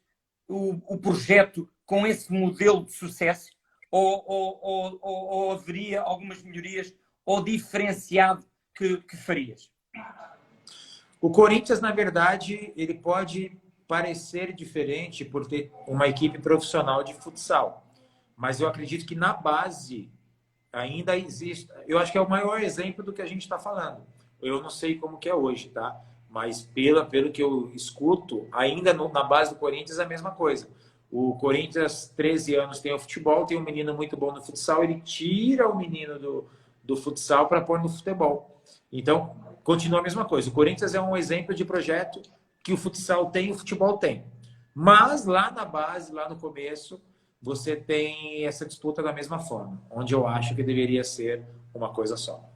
o projeto com esse modelo de sucesso? Ou haveria algumas melhorias ou diferenciado que farias? O Corinthians, na verdade, ele pode parecer diferente por ter uma equipe profissional de futsal. Mas eu acredito que na base ainda existe. Eu acho que é o maior exemplo do que a gente está falando. Eu não sei como que é hoje, tá? Mas pelo que eu escuto, ainda na base do Corinthians é a mesma coisa. O Corinthians, 13 anos, tem o futebol, tem um menino muito bom no futsal, ele tira o menino do futsal para pôr no futebol. Então, continua a mesma coisa. O Corinthians é um exemplo de projeto que o futsal tem e o futebol tem. Mas lá na base, lá no começo, você tem essa disputa da mesma forma, onde eu acho que deveria ser uma coisa só.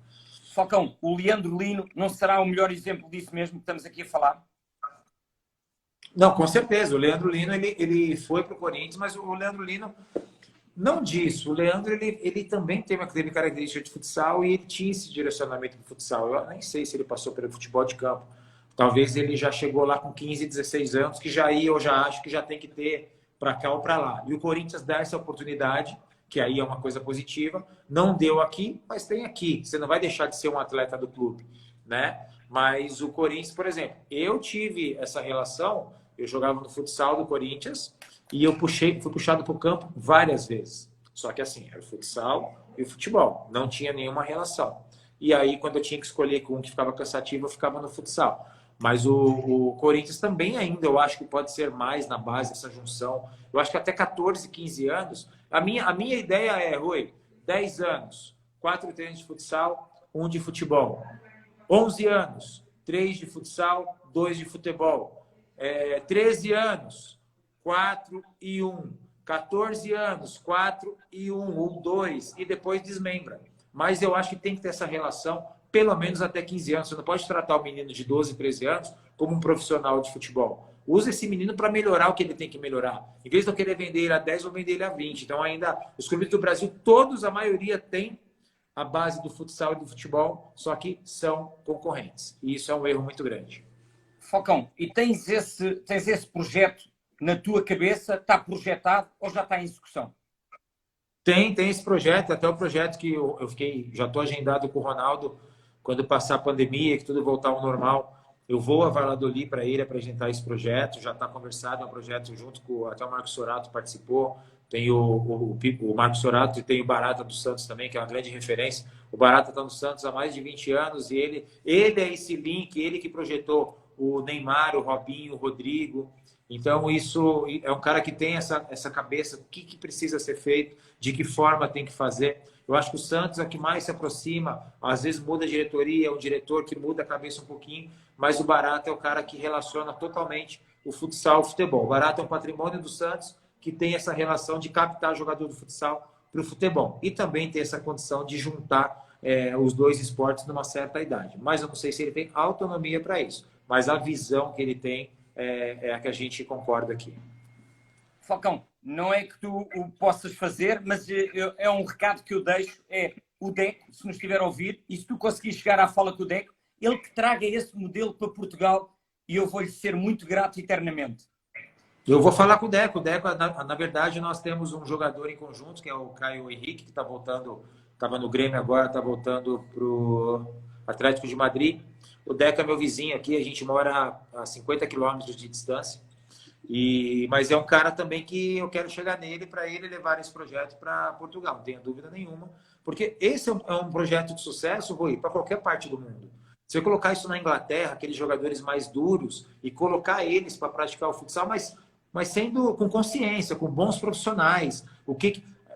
Falcão, o Leandro Lino não será o melhor exemplo disso mesmo que estamos aqui a falar? Não, com certeza. O Leandro Lino, ele foi para o Corinthians, mas o Leandro Lino, não disso. O Leandro, ele também teve característica de futsal e ele tinha esse direcionamento do futsal. Eu nem sei se ele passou pelo futebol de campo. Talvez ele já chegou lá com 15, 16 anos, que já ia, eu já acho que já tem que ter para cá ou para lá. E o Corinthians dá essa oportunidade, que aí é uma coisa positiva. Não deu aqui, mas tem aqui. Você não vai deixar de ser um atleta do clube, né? Mas o Corinthians, por exemplo, eu tive essa relação, eu jogava no futsal do Corinthians e eu fui puxado para o campo várias vezes. Só que assim, era o futsal e o futebol, não tinha nenhuma relação. E aí, quando eu tinha que escolher com um que ficava cansativo, eu ficava no futsal. Mas o Corinthians também ainda, eu acho que pode ser mais na base dessa junção. Eu acho que até 14, 15 anos. A minha ideia é, Rui, 10 anos, 4 treinos de futsal, 1 de futebol. 11 anos, 3 de futsal, 2 de futebol. 13 anos, 4 e 1. 14 anos, 4 e 1, ou 2, e depois desmembra. Mas eu acho que tem que ter essa relação, pelo menos até 15 anos. Você não pode tratar o menino de 12, 13 anos como um profissional de futebol. Usa esse menino para melhorar o que ele tem que melhorar. Em vez de eu querer vender ele a 10, eu vou vender ele a 20. Então, ainda, os clubes do Brasil, todos, a maioria, tem a base do futsal e do futebol, só que são concorrentes. E isso é um erro muito grande. Falcão, e tens esse projeto na tua cabeça? Está projetado ou já está em execução? Tem esse projeto, até o projeto que eu já estou agendado com o Ronaldo, quando passar a pandemia, que tudo voltar ao normal, eu vou a Valladolid para ele apresentar esse projeto, já está conversado, é um projeto junto com, até o Marcos Sorato participou, Tem o Marcos Sorato e tem o Barata do Santos também, que é uma grande referência. O Barata está no Santos há mais de 20 anos e ele é esse link, ele que projetou o Neymar, o Robinho, o Rodrigo. Então, isso é um cara que tem essa cabeça, o que precisa ser feito, de que forma tem que fazer. Eu acho que o Santos é o que mais se aproxima, às vezes muda a diretoria, é um diretor que muda a cabeça um pouquinho, mas o Barata é o cara que relaciona totalmente o futsal ao futebol. O Barata é um patrimônio do Santos que tem essa relação de captar jogador do futsal para o futebol. E também tem essa condição de juntar os dois esportes numa certa idade. Mas eu não sei se ele tem autonomia para isso. Mas a visão que ele tem é a que a gente concorda aqui. Falcão, não é que tu o possas fazer, mas é um recado que eu deixo, o Deco, se nos estiver a ouvir, e se tu conseguires chegar à fala com o Deco, ele que traga esse modelo para Portugal e eu vou-lhe ser muito grato eternamente. Eu vou falar com o Deco. O Deco, na verdade, nós temos um jogador em conjunto, que é o Caio Henrique, que está voltando, estava no Grêmio agora, está voltando para o Atlético de Madrid. O Deco é meu vizinho aqui, a gente mora a 50 quilômetros de distância. Mas é um cara também que eu quero chegar nele para ele levar esse projeto para Portugal, não tenha dúvida nenhuma. Porque esse é um projeto de sucesso, Rui, para qualquer parte do mundo. Se eu colocar isso na Inglaterra, aqueles jogadores mais duros, e colocar eles para praticar o futsal, mas sendo com consciência, com bons profissionais.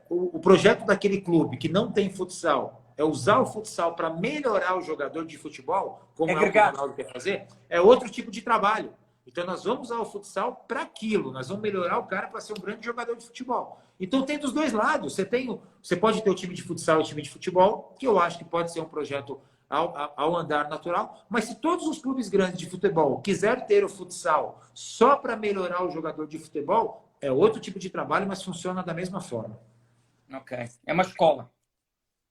O projeto daquele clube que não tem futsal é usar o futsal para melhorar o jogador de futebol, como é o que o Ronaldo quer fazer, é outro tipo de trabalho. Então, nós vamos usar o futsal para aquilo. Nós vamos melhorar o cara para ser um grande jogador de futebol. Então, tem dos dois lados. Você pode ter o time de futsal e o time de futebol, que eu acho que pode ser um projeto ao andar natural. Mas se todos os clubes grandes de futebol quiserem ter o futsal só para melhorar o jogador de futebol, é outro tipo de trabalho, mas funciona da mesma forma. Ok. É uma escola.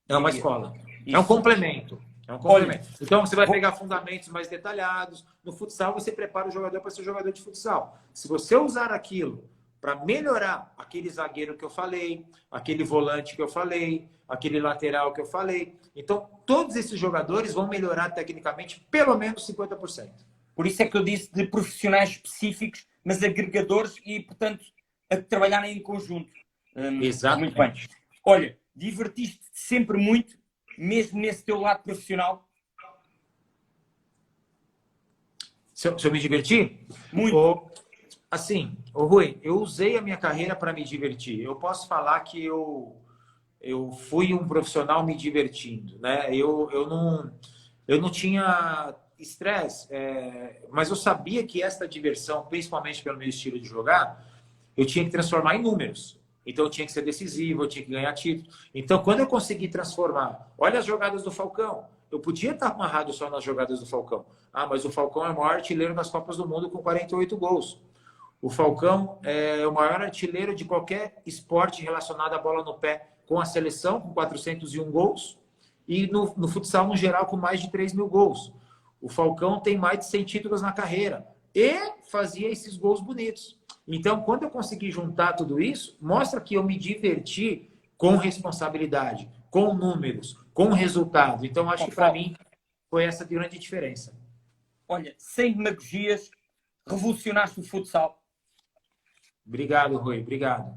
É uma escola. Isso. É um complemento. É um complemento. Olha, então, você vai pegar fundamentos mais detalhados. No futsal, você prepara o jogador para ser jogador de futsal. Se você usar aquilo para melhorar aquele zagueiro que eu falei, aquele volante que eu falei, aquele lateral que eu falei, então, todos esses jogadores vão melhorar tecnicamente pelo menos 50%. Por isso é que eu disse de profissionais específicos, mas agregadores e, portanto, a trabalharem em conjunto. Exato. Muito bem. Olha, divertiste-te sempre muito, mesmo nesse teu lado profissional? Se eu me diverti? Muito. Assim, Rui, eu usei a minha carreira para me divertir. Eu posso falar que eu fui um profissional me divertindo, né? Eu não tinha estresse, mas eu sabia que esta diversão, principalmente pelo meu estilo de jogar, eu tinha que transformar em números. Então, eu tinha que ser decisivo, eu tinha que ganhar título. Então, quando eu consegui transformar... Olha as jogadas do Falcão. Eu podia estar amarrado só nas jogadas do Falcão. Ah, mas o Falcão é o maior artilheiro das Copas do Mundo com 48 gols. O Falcão é o maior artilheiro de qualquer esporte relacionado à bola no pé com a seleção, com 401 gols. E no futsal, no geral, com mais de 3.000 gols. O Falcão tem mais de 100 títulos na carreira. E fazia esses gols bonitos. Então, quando eu consegui juntar tudo isso, mostra que eu me diverti com responsabilidade, com números, com resultado. Então, acho que para mim foi essa grande diferença. Olha, sem demagogias, revolucionaste o futsal. Obrigado, Rui. Obrigado.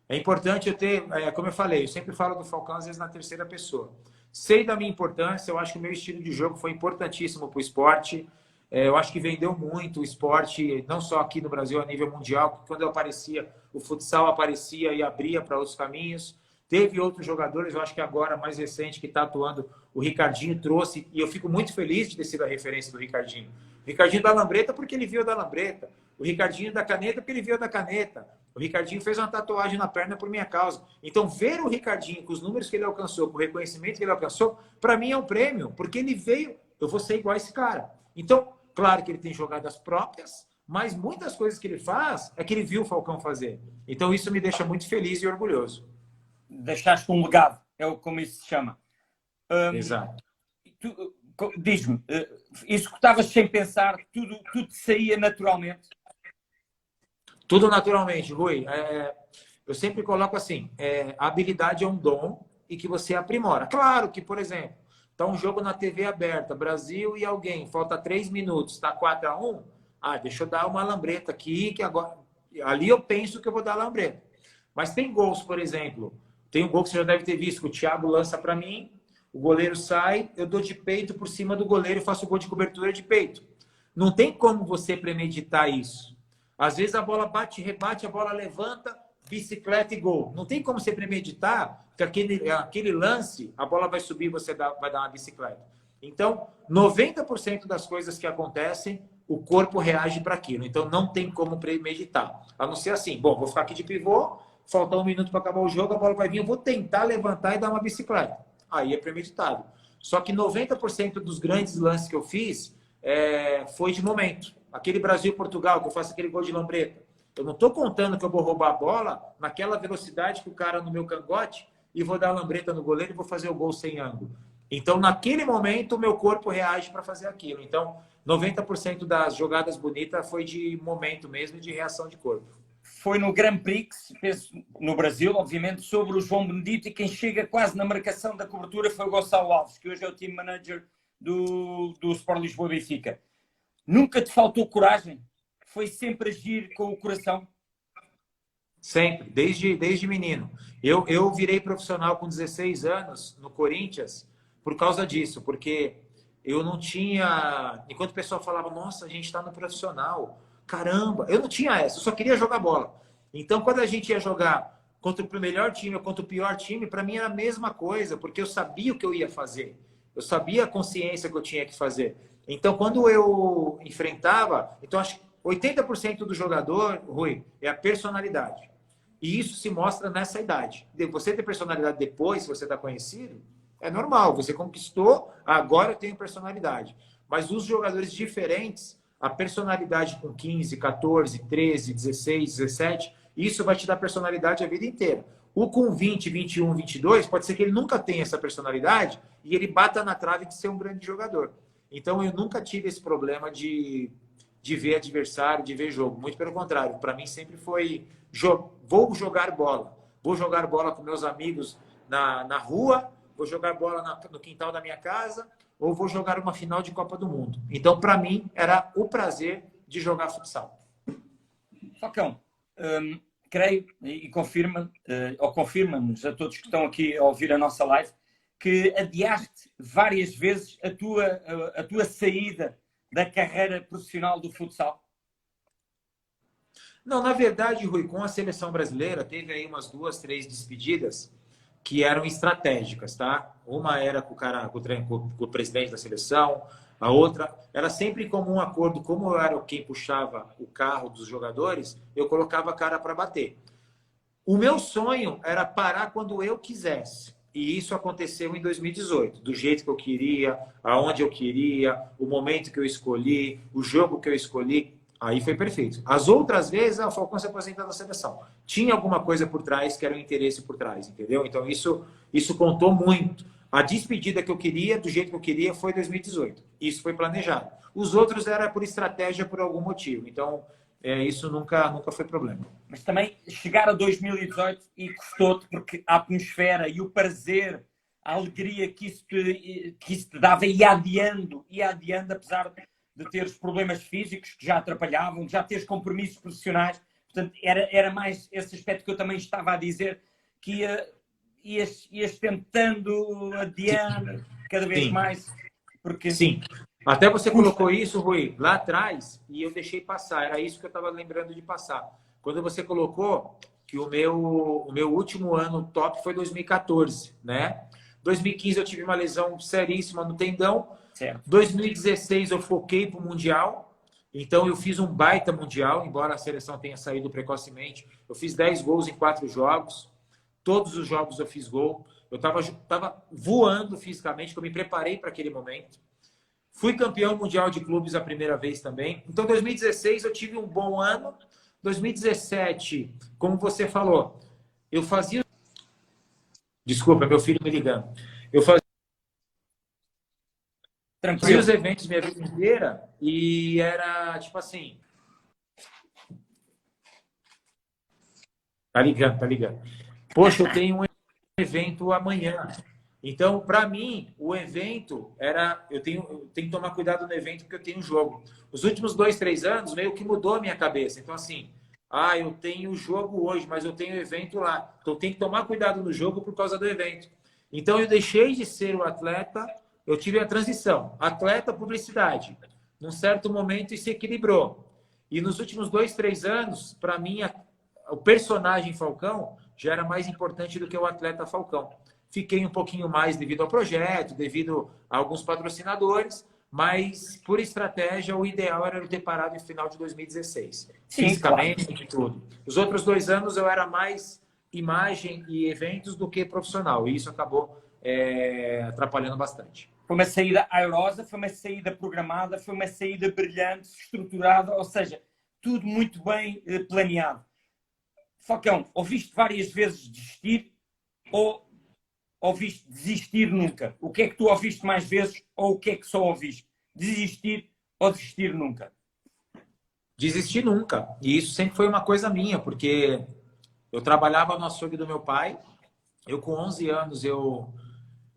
É importante eu ter, como eu falei, eu sempre falo do Falcão, às vezes na terceira pessoa. Sei da minha importância, eu acho que o meu estilo de jogo foi importantíssimo para o esporte. Eu acho que vendeu muito o esporte, não só aqui no Brasil, a nível mundial, porque quando eu aparecia, o futsal aparecia e abria para outros caminhos. Teve outros jogadores, eu acho que agora, mais recente, que está atuando, o Ricardinho trouxe, e eu fico muito feliz de ter sido a referência do Ricardinho. O Ricardinho da Lambreta, porque ele viu da Lambreta. O Ricardinho da Caneta, porque ele viu da Caneta. O Ricardinho fez uma tatuagem na perna por minha causa. Então, ver o Ricardinho com os números que ele alcançou, com o reconhecimento que ele alcançou, para mim é um prêmio, porque ele veio, eu vou ser igual a esse cara. Então, claro que ele tem jogadas próprias, mas muitas coisas que ele faz é que ele viu o Falcão fazer. Então, isso me deixa muito feliz e orgulhoso. Deixaste um legado, é como isso se chama. Exato. Diz-me, executavas sem pensar, tudo te saía naturalmente? Tudo naturalmente, Rui. Eu sempre coloco assim, a habilidade é um dom e que você aprimora. Claro que, por exemplo, está um jogo na TV aberta, Brasil e alguém, falta 3 minutos, está 4-1, deixa eu dar uma lambreta aqui, que agora... Ali eu penso que eu vou dar lambreta. Mas tem gols, por exemplo, tem um gol que você já deve ter visto, que o Thiago lança para mim, o goleiro sai, eu dou de peito por cima do goleiro e faço o gol de cobertura de peito. Não tem como você premeditar isso. Às vezes a bola bate, rebate, a bola levanta, bicicleta e gol. Não tem como você premeditar que aquele lance, a bola vai subir e você vai dar uma bicicleta. Então, 90% das coisas que acontecem, o corpo reage para aquilo. Então, não tem como premeditar. A não ser assim, bom, vou ficar aqui de pivô, falta 1 minuto para acabar o jogo, a bola vai vir, eu vou tentar levantar e dar uma bicicleta. Aí é premeditado. Só que 90% dos grandes lances que eu fiz foi de momento. Aquele Brasil-Portugal, que eu faço aquele gol de lambreta. Eu não estou contando que eu vou roubar a bola naquela velocidade que o cara no meu cangote e vou dar a lambreta no goleiro e vou fazer o gol sem ângulo. Então, naquele momento, o meu corpo reage para fazer aquilo. Então, 90% das jogadas bonitas foi de momento mesmo e de reação de corpo. Foi no Grand Prix, penso, no Brasil, obviamente, sobre o João Benedito, e quem chega quase na marcação da cobertura foi o Gonçalo Alves, que hoje é o team manager do Sport Lisboa e Benfica. Nunca te faltou coragem? Foi sempre agir com o coração? Sempre, desde menino. Eu virei profissional com 16 anos no Corinthians por causa disso, porque eu não tinha... Enquanto o pessoal falava, nossa, a gente está no profissional, caramba, eu não tinha essa, eu só queria jogar bola. Então, quando a gente ia jogar contra o melhor time ou contra o pior time, para mim era a mesma coisa, porque eu sabia o que eu ia fazer. Eu sabia a consciência que eu tinha que fazer. Então, quando eu enfrentava... Então, acho que 80% do jogador, Rui, é a personalidade. E isso se mostra nessa idade. Você ter personalidade depois, se você está conhecido, é normal. Você conquistou, agora eu tenho personalidade. Mas os jogadores diferentes, a personalidade com 15, 14, 13, 16, 17, isso vai te dar personalidade a vida inteira. O com 20, 21, 22, pode ser que ele nunca tenha essa personalidade e ele bata na trave de ser um grande jogador. Então, eu nunca tive esse problema de ver adversário, de ver jogo. Muito pelo contrário. Para mim, sempre foi... Vou jogar bola. Vou jogar bola com meus amigos na rua, vou jogar bola no quintal da minha casa, ou vou jogar uma final de Copa do Mundo. Então, para mim, era o prazer de jogar futsal. Falcão, creio e confirma-nos a todos que estão aqui a ouvir a nossa live, que adiaste várias vezes a tua saída da carreira profissional do futsal. Não, na verdade, Rui, com a seleção brasileira, teve aí umas 2, 3 despedidas que eram estratégicas, tá? Uma era com o presidente da seleção, a outra era sempre em comum acordo, como eu era quem puxava o carro dos jogadores, eu colocava a cara para bater. O meu sonho era parar quando eu quisesse. E isso aconteceu em 2018, do jeito que eu queria, aonde eu queria, o momento que eu escolhi, o jogo que eu escolhi. Aí foi perfeito. As outras vezes, o Falcão se aposentou da seleção. Tinha alguma coisa por trás, que era um interesse por trás, entendeu? Então, isso contou muito. A despedida que eu queria, do jeito que eu queria, foi em 2018. Isso foi planejado. Os outros era por estratégia, por algum motivo. Então, isso nunca foi problema. Mas também chegar a 2018 e custou-te, porque a atmosfera e o prazer, a alegria que isso te dava ia adiando, apesar de teres problemas físicos que já atrapalhavam, de já teres compromissos profissionais. Portanto, era mais esse aspecto que eu também estava a dizer, que ias tentando adiar cada vez mais. Porque... Sim. Até você colocou isso, Rui, lá atrás, e eu deixei passar. Era isso que eu estava lembrando de passar. Quando você colocou que o meu último ano top foi 2014, né? 2015 eu tive uma lesão seríssima no tendão. Certo. 2016 eu foquei para o Mundial. Então eu fiz um baita Mundial, embora a seleção tenha saído precocemente. Eu fiz 10 gols em 4 jogos. Todos os jogos eu fiz gol. Eu estava voando fisicamente, que eu me preparei para aquele momento. Fui campeão mundial de clubes a primeira vez também. Então, 2016 eu tive um bom ano. 2017, como você falou, eu fazia... Desculpa, meu filho me ligando. Eu fazia os eventos minha vida inteira e era tipo assim... Tá ligando. Poxa, eu tenho um evento amanhã. Então, para mim, o evento era... Eu tenho que tomar cuidado no evento porque eu tenho um jogo. Os últimos 2, 3 anos, meio que mudou a minha cabeça. Então, assim, Ah, eu tenho jogo hoje, mas eu tenho evento lá. Então tem que tomar cuidado no jogo por causa do evento. Então eu deixei de ser o atleta, eu tive a transição. Atleta, publicidade. Num certo momento isso se equilibrou. E nos últimos 2, 3 anos, para mim, o personagem Falcão já era mais importante do que o atleta Falcão. Fiquei um pouquinho mais devido ao projeto, devido a alguns patrocinadores, mas por estratégia, o ideal era eu ter parado no final de 2016. Sim, claro. Fisicamente, de tudo. Os outros 2 anos eu era mais imagem e eventos do que profissional. E isso acabou atrapalhando bastante. Foi uma saída airosa, foi uma saída programada, foi uma saída brilhante, estruturada, ou seja, tudo muito bem planeado. Falcão, ouviste várias vezes desistir ou ouviste desistir nunca? O que é que tu ouviste mais vezes ou o que é que só ouviste? Desistir ou desistir nunca? Desistir nunca. E isso sempre foi uma coisa minha, porque eu trabalhava no açougue do meu pai. Eu, com 11 anos, eu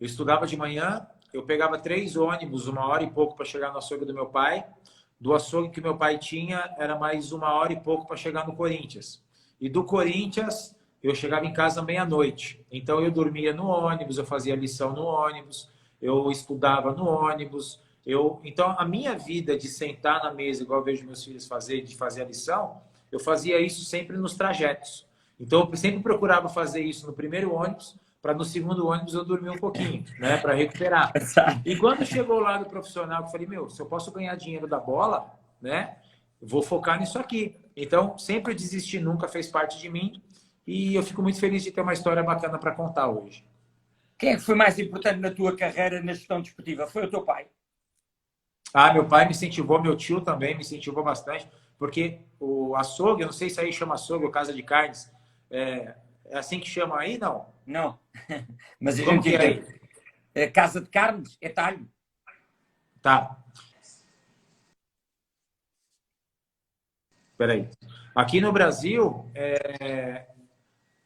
estudava de manhã, eu pegava 3 ônibus, 1 hora e pouco para chegar no açougue do meu pai. Do açougue que meu pai tinha, era mais 1 hora e pouco para chegar no Corinthians. E do Corinthians, eu chegava em casa meia-noite. Então, eu dormia no ônibus, eu fazia lição no ônibus, eu estudava no ônibus. Então, a minha vida de sentar na mesa, igual eu vejo meus filhos fazer, de fazer a lição, eu fazia isso sempre nos trajetos. Então, eu sempre procurava fazer isso no primeiro ônibus, para no segundo ônibus eu dormir um pouquinho, né, para recuperar. E quando chegou lá do profissional, eu falei, se eu posso ganhar dinheiro da bola, né, vou focar nisso aqui. Então, sempre desistir nunca fez parte de mim e eu fico muito feliz de ter uma história bacana para contar hoje. Quem é que foi mais importante na tua carreira na gestão desportiva? Foi o teu pai? Ah, meu pai me incentivou, meu tio também me incentivou bastante, porque o açougue, eu não sei se aí chama açougue ou casa de carnes, é assim que chama aí, não? Não. Mas a Como gente que entende. É casa de carnes, é talho. Tá. Peraí. Aqui no Brasil,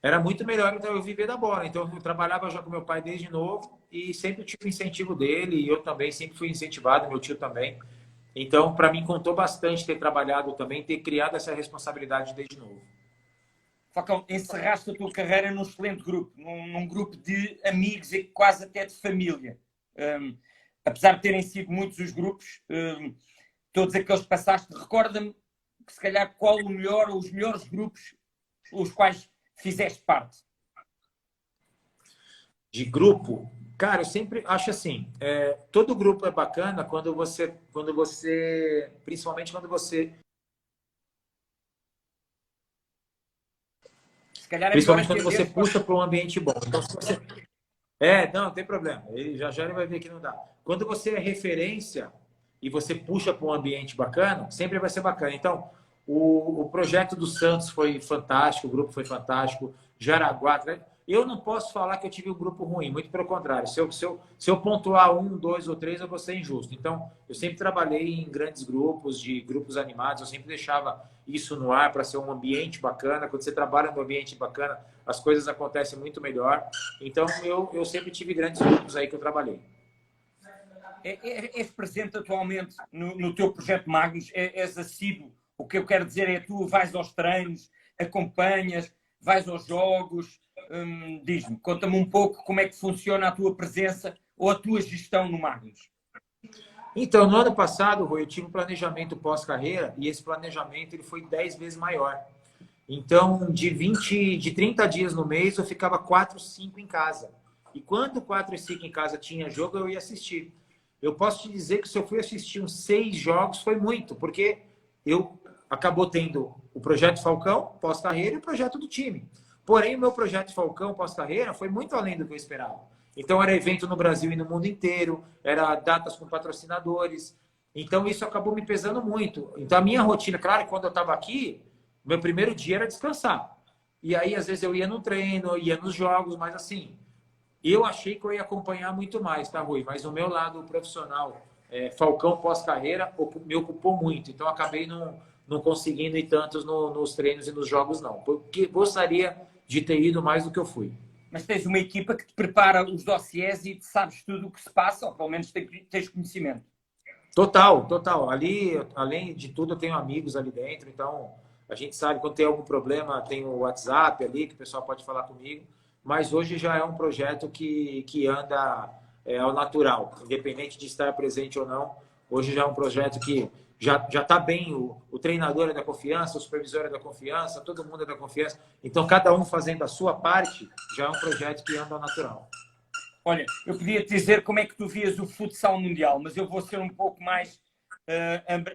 era muito melhor então, eu viver da bola. Então, eu trabalhava já com meu pai desde novo e sempre tive o incentivo dele. E eu também sempre fui incentivado, meu tio também. Então, para mim, contou bastante ter trabalhado também, ter criado essa responsabilidade desde novo. Falcão, encerraste a tua carreira num excelente grupo, num grupo de amigos e quase até de família. Apesar de terem sido muitos os grupos, todos aqueles que passaste, recorda-me que se calhar qual o melhor ou os melhores grupos os quais fizeste parte. De grupo, cara, eu sempre acho assim, todo grupo é bacana principalmente quando você Se calhar é melhor Principalmente quando você entender. puxa para um ambiente bom. Então, se você... não tem problema. Ele já ele vai ver que não dá. Quando você é referência e você puxa para um ambiente bacana, sempre vai ser bacana. Então, o projeto do Santos foi fantástico, o grupo foi fantástico, Jaraguá. Eu não posso falar que eu tive um grupo ruim, muito pelo contrário. Se eu pontuar 1, 2 ou 3, eu vou ser injusto. Então, eu sempre trabalhei em grandes grupos, de grupos animados, eu sempre deixava isso no ar para ser um ambiente bacana. Quando você trabalha num ambiente bacana, as coisas acontecem muito melhor. Então, eu sempre tive grandes grupos aí que eu trabalhei. És presente atualmente no teu projeto Magnus? És assíduo? O que eu quero dizer é tu vais aos treinos, acompanhas, vais aos jogos. Diz-me, conta-me um pouco como é que funciona a tua presença ou a tua gestão no Magnus. Então, no ano passado, Rui, eu tive um planejamento pós-carreira e esse planejamento ele foi 10 vezes maior. Então, de 30 dias no mês, eu ficava 4, 5 em casa. E quando 4 e 5 em casa tinha jogo, eu ia assistir. Eu posso te dizer que se eu fui assistir uns 6 jogos, foi muito, porque eu acabou tendo o projeto Falcão, pós-carreira, e o projeto do time. Porém, o meu projeto Falcão, pós-carreira, foi muito além do que eu esperava. Então, era evento no Brasil e no mundo inteiro, era datas com patrocinadores. Então, isso acabou me pesando muito. Então, a minha rotina, claro, quando eu estava aqui, meu primeiro dia era descansar. E aí, às vezes, eu ia no treino, ia nos jogos, mas assim, eu achei que eu ia acompanhar muito mais, tá, Rui? Mas o meu lado profissional, Falcão pós-carreira, me ocupou muito. Então, acabei não conseguindo ir tantos nos treinos e nos jogos, não. Porque gostaria de ter ido mais do que eu fui. Mas tens uma equipa que te prepara os dossiês e sabes tudo o que se passa, ou pelo menos tens conhecimento. Total, total. Ali, além de tudo, eu tenho amigos ali dentro, então A gente sabe quando tem algum problema, tem o WhatsApp ali, que o pessoal pode falar comigo. Mas hoje já é um projeto que anda ao natural, independente de estar presente ou não. Hoje já é um projeto que já está bem, o treinador é da confiança, o supervisor é da confiança, todo mundo é da confiança. Então, cada um fazendo a sua parte, já é um projeto que anda ao natural. Olha, eu podia te dizer como é que tu vias o futsal mundial, mas eu vou ser um pouco mais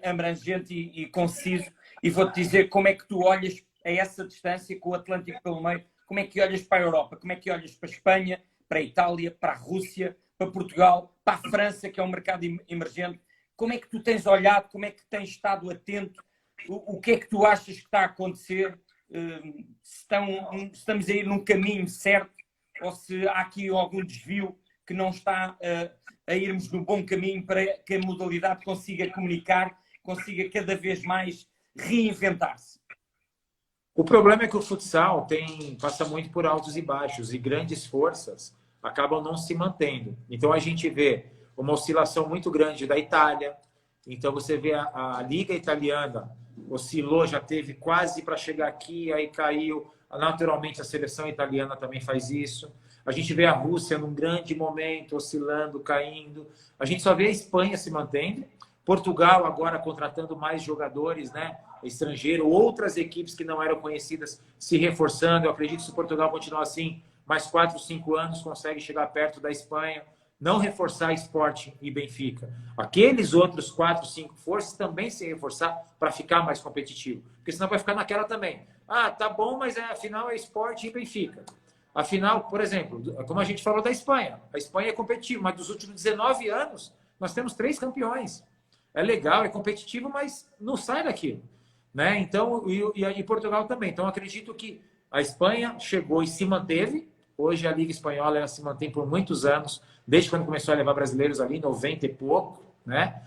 abrangente e conciso e vou-te dizer como é que tu olhas a essa distância com o Atlântico pelo meio, como é que olhas para a Europa, como é que olhas para a Espanha, para a Itália, para a Rússia, para Portugal, para a França, que é um mercado emergente. Como é que tu tens olhado, como é que tens estado atento, o que é que tu achas que está a acontecer, se estamos a ir num caminho certo ou se há aqui algum desvio que não está a irmos no bom caminho para que a modalidade consiga comunicar, consiga cada vez mais reinventar-se? O problema é que o futsal passa muito por altos e baixos e grandes forças acabam não se mantendo. Então a gente vê uma oscilação muito grande da Itália. Então você vê a Liga Italiana oscilou, já teve quase para chegar aqui, aí caiu. Naturalmente a seleção italiana também faz isso. A gente vê a Rússia num grande momento, oscilando, caindo. A gente só vê a Espanha se mantendo. Portugal agora contratando mais jogadores, né, estrangeiro, outras equipes que não eram conhecidas se reforçando. Eu acredito que se Portugal continuar assim, mais 4, 5 anos consegue chegar perto da Espanha. Não reforçar Sporting e Benfica. Aqueles outros 4, 5 forças também se reforçar para ficar mais competitivo. Porque senão vai ficar naquela também. Ah, tá bom, mas afinal é Sporting e Benfica. Afinal, por exemplo, como a gente falou da Espanha. A Espanha é competitiva, mas dos últimos 19 anos nós temos 3 campeões. É legal, é competitivo, mas não sai daquilo. Né? Então, e Portugal também. Então, acredito que a Espanha chegou e se manteve. Hoje a Liga Espanhola ela se mantém por muitos anos, desde quando começou a levar brasileiros ali, 90 e pouco, né?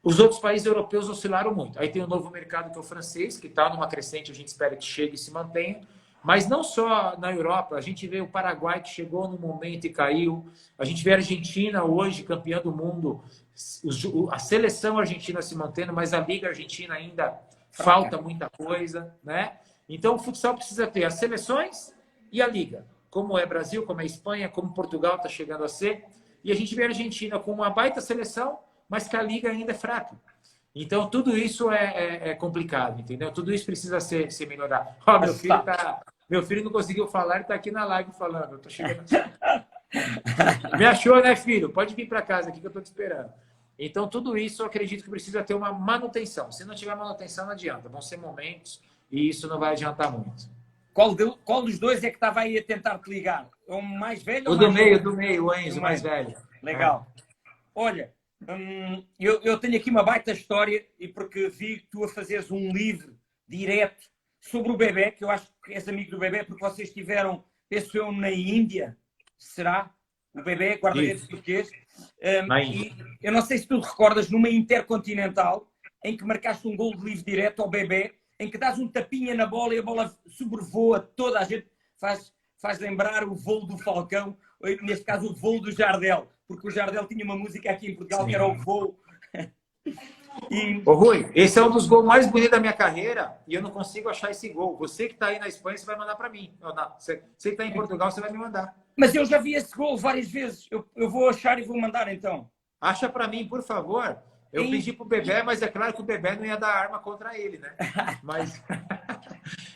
Os outros países europeus oscilaram muito. Aí tem o novo mercado que é o francês, que está numa crescente, a gente espera que chegue e se mantenha. Mas não só na Europa, a gente vê o Paraguai que chegou no momento e caiu. A gente vê a Argentina hoje, campeã do mundo. A seleção argentina se mantendo, mas a Liga Argentina ainda falta muita coisa, né? Então o futsal precisa ter as seleções e a Liga. Como é Brasil, como é Espanha, como Portugal está chegando a ser. E a gente vê a Argentina com uma baita seleção, mas que a Liga ainda é fraca. Então, tudo isso é complicado, entendeu? Tudo isso precisa ser melhorar. Ó, meu filho não conseguiu falar, ele está aqui na live falando. Eu tô chegando. Me achou, né, filho? Pode vir para casa aqui que eu estou te esperando. Então, tudo isso eu acredito que precisa ter uma manutenção. Se não tiver manutenção, não adianta. Vão ser momentos e isso não vai adiantar muito. Qual dos dois é que estava aí a tentar te ligar? É o mais velho ou o do meio, o Enzo, mais velho. Legal. Olha, eu tenho aqui uma baita história e porque vi que tu a fazeres um livro direto sobre o Bebé, que eu acho que és amigo do Bebé, porque vocês estiveram, penso eu, na Índia, será? O Bebé, guarda-redes português. E eu não sei se tu te recordas, numa Intercontinental, em que marcaste um gol de livre direto ao Bebé, em que dás um tapinha na bola e a bola sobrevoa toda a gente, faz lembrar o voo do Falcão, ou neste caso o voo do Jardel, porque o Jardel tinha uma música aqui em Portugal que era o voo. Ô Rui, esse é um dos gols mais bonitos da minha carreira e eu não consigo achar esse gol. Você que está aí na Espanha, você vai mandar para mim. Você que está em Portugal, você vai me mandar. Mas eu já vi esse gol várias vezes. Eu vou achar e vou mandar então. Acha para mim, por favor. Eu pedi pro Bebé, mas é claro que o Bebé não ia dar arma contra ele, né? Mas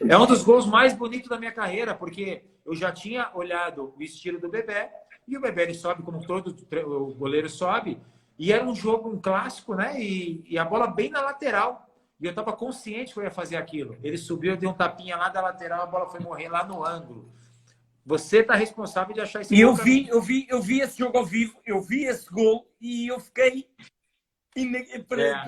é um dos gols mais bonitos da minha carreira, porque eu já tinha olhado o estilo do Bebé, e o Bebé ele sobe como todo o goleiro sobe, e era um jogo, um clássico, né? E a bola bem na lateral. E eu estava consciente que eu ia fazer aquilo. Ele subiu, eu dei um tapinha lá da lateral, a bola foi morrer lá no ângulo. Você está responsável de achar esse gol. E eu vi esse jogo ao vivo, eu vi esse gol e eu fiquei...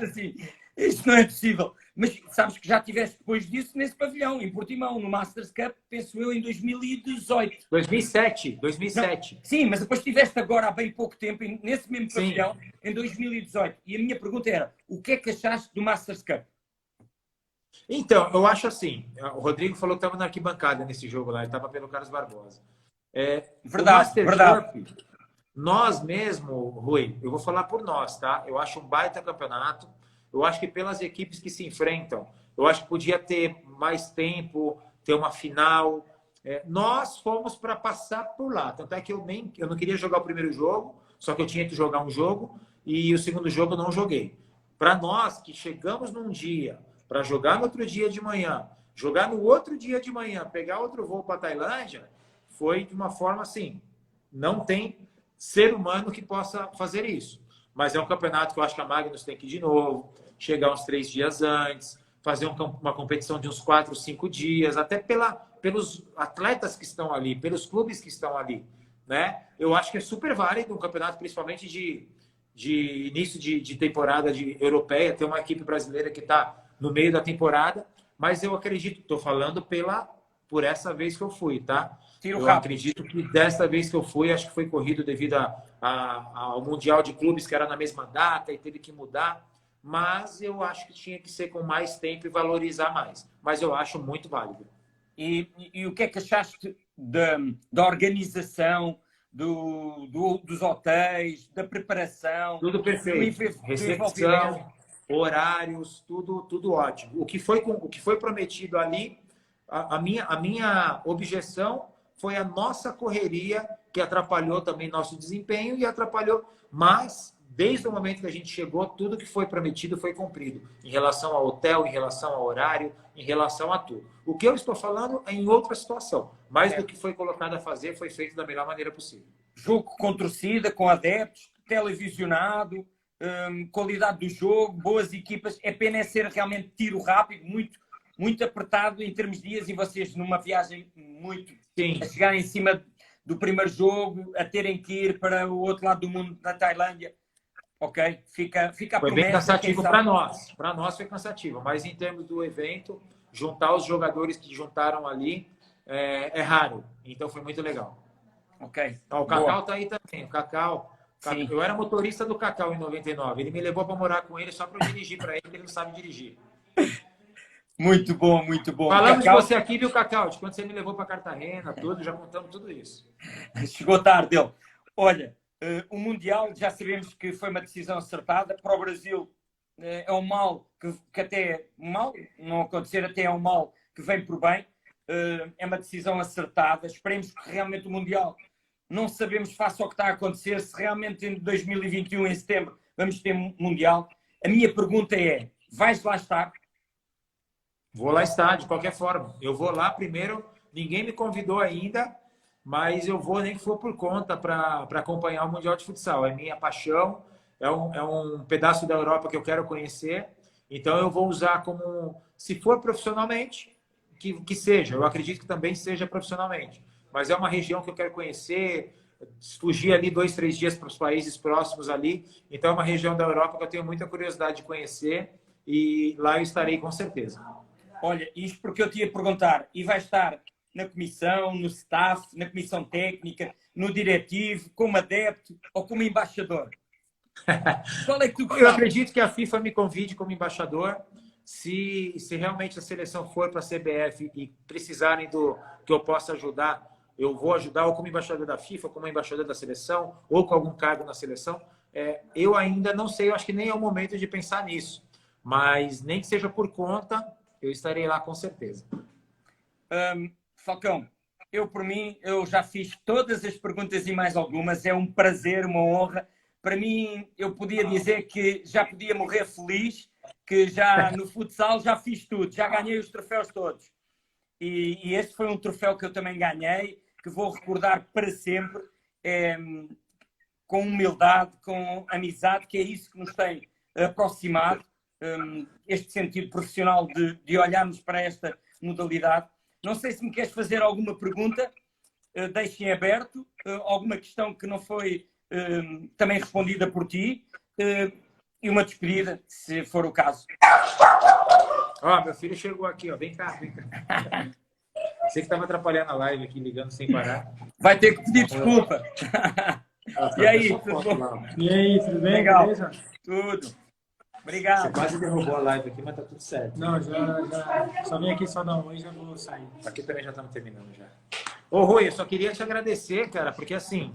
assim, isto não é possível. Mas sabes que já estiveste depois disso nesse pavilhão, em Portimão, no Masters Cup, penso eu, em 2018. 2007. Não, sim, mas depois estiveste agora há bem pouco tempo, nesse mesmo pavilhão, em 2018. E a minha pergunta era, o que é que achaste do Masters Cup? Então, eu acho assim, o Rodrigo falou que estava na arquibancada nesse jogo lá, ele estava pelo Carlos Barbosa. Verdade. Nós mesmo, Rui, eu vou falar por nós, tá? Eu acho um baita campeonato. Eu acho que pelas equipes que se enfrentam, eu acho que podia ter mais tempo, ter uma final. Nós fomos para passar por lá. Tanto é que eu não queria jogar o primeiro jogo, só que eu tinha que jogar um jogo e o segundo jogo eu não joguei. Para nós que chegamos num dia, para jogar no outro dia de manhã, jogar no outro dia de manhã, pegar outro voo para a Tailândia, foi de uma forma assim, não tem ser humano que possa fazer isso. Mas é um campeonato que eu acho que a Magnus tem que ir de novo, chegar uns 3 dias antes, fazer uma competição de uns 4, 5 dias, até pelos atletas que estão ali, pelos clubes que estão ali, né? Eu acho que é super válido um campeonato, principalmente de início de temporada europeia, ter uma equipe brasileira que está no meio da temporada, mas eu acredito, estou falando por essa vez que eu fui, tá? Eu acredito que desta vez que eu fui, acho que foi corrido devido ao Mundial de Clubes, que era na mesma data e teve que mudar, mas eu acho que tinha que ser com mais tempo e valorizar mais. Mas eu acho muito válido. E o que é que achaste da organização, dos hotéis, da preparação? Tudo perfeito. Recepção, horários, tudo ótimo. O que foi prometido ali, a minha objeção foi a nossa correria, que atrapalhou também nosso desempenho e atrapalhou, mas desde o momento que a gente chegou, tudo que foi prometido foi cumprido, em relação ao hotel, em relação ao horário, em relação a tudo. O que eu estou falando é em outra situação, mas do que foi colocado a fazer foi feito da melhor maneira possível. Jogo com torcida, com adeptos, televisionado, qualidade do jogo, boas equipas. É pena ser realmente tiro rápido, muito apertado em termos de dias, e vocês numa viagem muito... Sim. A chegar em cima do primeiro jogo, a terem que ir para o outro lado do mundo, na Tailândia. Ok? Fica a promessa. Foi bem cansativo para nós. Para nós foi cansativo, mas em termos do evento, juntar os jogadores que juntaram ali é raro. Então foi muito legal. Ok. Então, o Cacau está aí também. O Cacau, eu era motorista do Cacau em 99. Ele me levou para morar com ele só para eu dirigir para ele, porque ele não sabe dirigir. Muito bom, muito bom. Falamos Cacau... de você aqui, viu, Cacau? De quando você me levou para Cartagena, tudo, já contamos tudo isso. Chegou tarde dele. Olha, o Mundial, já sabemos que foi uma decisão acertada. Para o Brasil é um mal que até... mal, não acontecer, até é um mal que vem por bem. É uma decisão acertada. Esperemos que realmente o Mundial... Não sabemos, face ao que está a acontecer, se realmente em 2021, em setembro, vamos ter Mundial. A minha pergunta é, vais lá estar? Vou lá estar, de qualquer forma. Eu vou lá primeiro, ninguém me convidou ainda, mas eu vou, nem que for por conta, para acompanhar o Mundial de Futsal. É minha paixão, é um pedaço da Europa que eu quero conhecer, então eu vou usar como, se for profissionalmente, que seja. Eu acredito que também seja profissionalmente. Mas é uma região que eu quero conhecer, fugir ali 2, 3 dias para os países próximos ali. Então é uma região da Europa que eu tenho muita curiosidade de conhecer e lá eu estarei com certeza. Olha, isto porque eu te ia perguntar, e vai estar na comissão, no staff, na comissão técnica, no diretivo, como adepto ou como embaixador? Qual é que tu Eu acredito que a FIFA me convide como embaixador. Se realmente a seleção for para a CBF e precisarem do que eu possa ajudar, eu vou ajudar, ou como embaixador da FIFA, como embaixador da seleção, ou com algum cargo na seleção. Eu ainda não sei, eu acho que nem é o momento de pensar nisso. Mas nem que seja por conta, eu estarei lá com certeza. Falcão, por mim, eu já fiz todas as perguntas e mais algumas. É um prazer, uma honra. Para mim, eu podia dizer que já podia morrer feliz, que já no futsal já fiz tudo, já ganhei os troféus todos. E este foi um troféu que eu também ganhei, que vou recordar para sempre, com humildade, com amizade, que é isso que nos tem aproximado, este sentido profissional de olharmos para esta modalidade. Não sei se me queres fazer alguma pergunta, deixem aberto, alguma questão que não foi também respondida por ti, e uma despedida, se for o caso. Meu filho chegou aqui, ó. Vem cá. Você que estava atrapalhando a live aqui, ligando sem parar. Vai ter que pedir desculpa. E aí, tudo bom? E aí, tudo bem? Legal. Beleza? Tudo. Obrigado. Você quase derrubou a live aqui, mas tá tudo certo. Não, já só vim aqui só dar um oi e já vou sair. Aqui também já estamos terminando já. Ô, Rui, eu só queria te agradecer, cara, porque assim,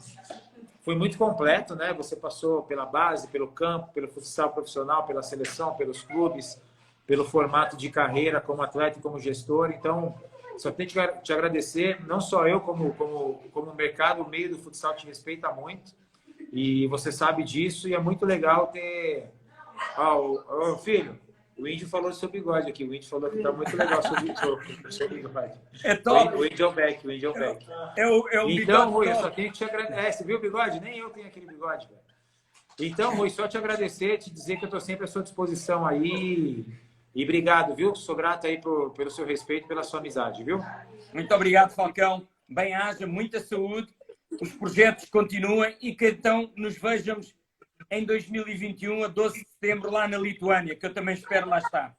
foi muito completo, né? Você passou pela base, pelo campo, pelo futsal profissional, pela seleção, pelos clubes, pelo formato de carreira como atleta e como gestor. Então, só tenho que te agradecer, não só eu, como o mercado, o meio do futsal te respeita muito. E você sabe disso, e é muito legal ter... Ó, filho, o Índio falou do seu bigode aqui. O Índio falou que tá muito legal o seu bigode. É top. O Índio é o Beck, o Índio é o Beck. É o Então, bigode Rui, eu top. só tenho que te agradecer. Você viu o bigode? Nem eu tenho aquele bigode, velho. Então, Rui, só te agradecer, te dizer que eu estou sempre à sua disposição aí. E obrigado, viu? Sou grato aí pelo seu respeito, pela sua amizade, viu? Muito obrigado, Falcão. Bem-haja, muita saúde, os projetos continuem e que então nos vejamos em 2021, a 12 de setembro, lá na Lituânia, que eu também espero lá estar.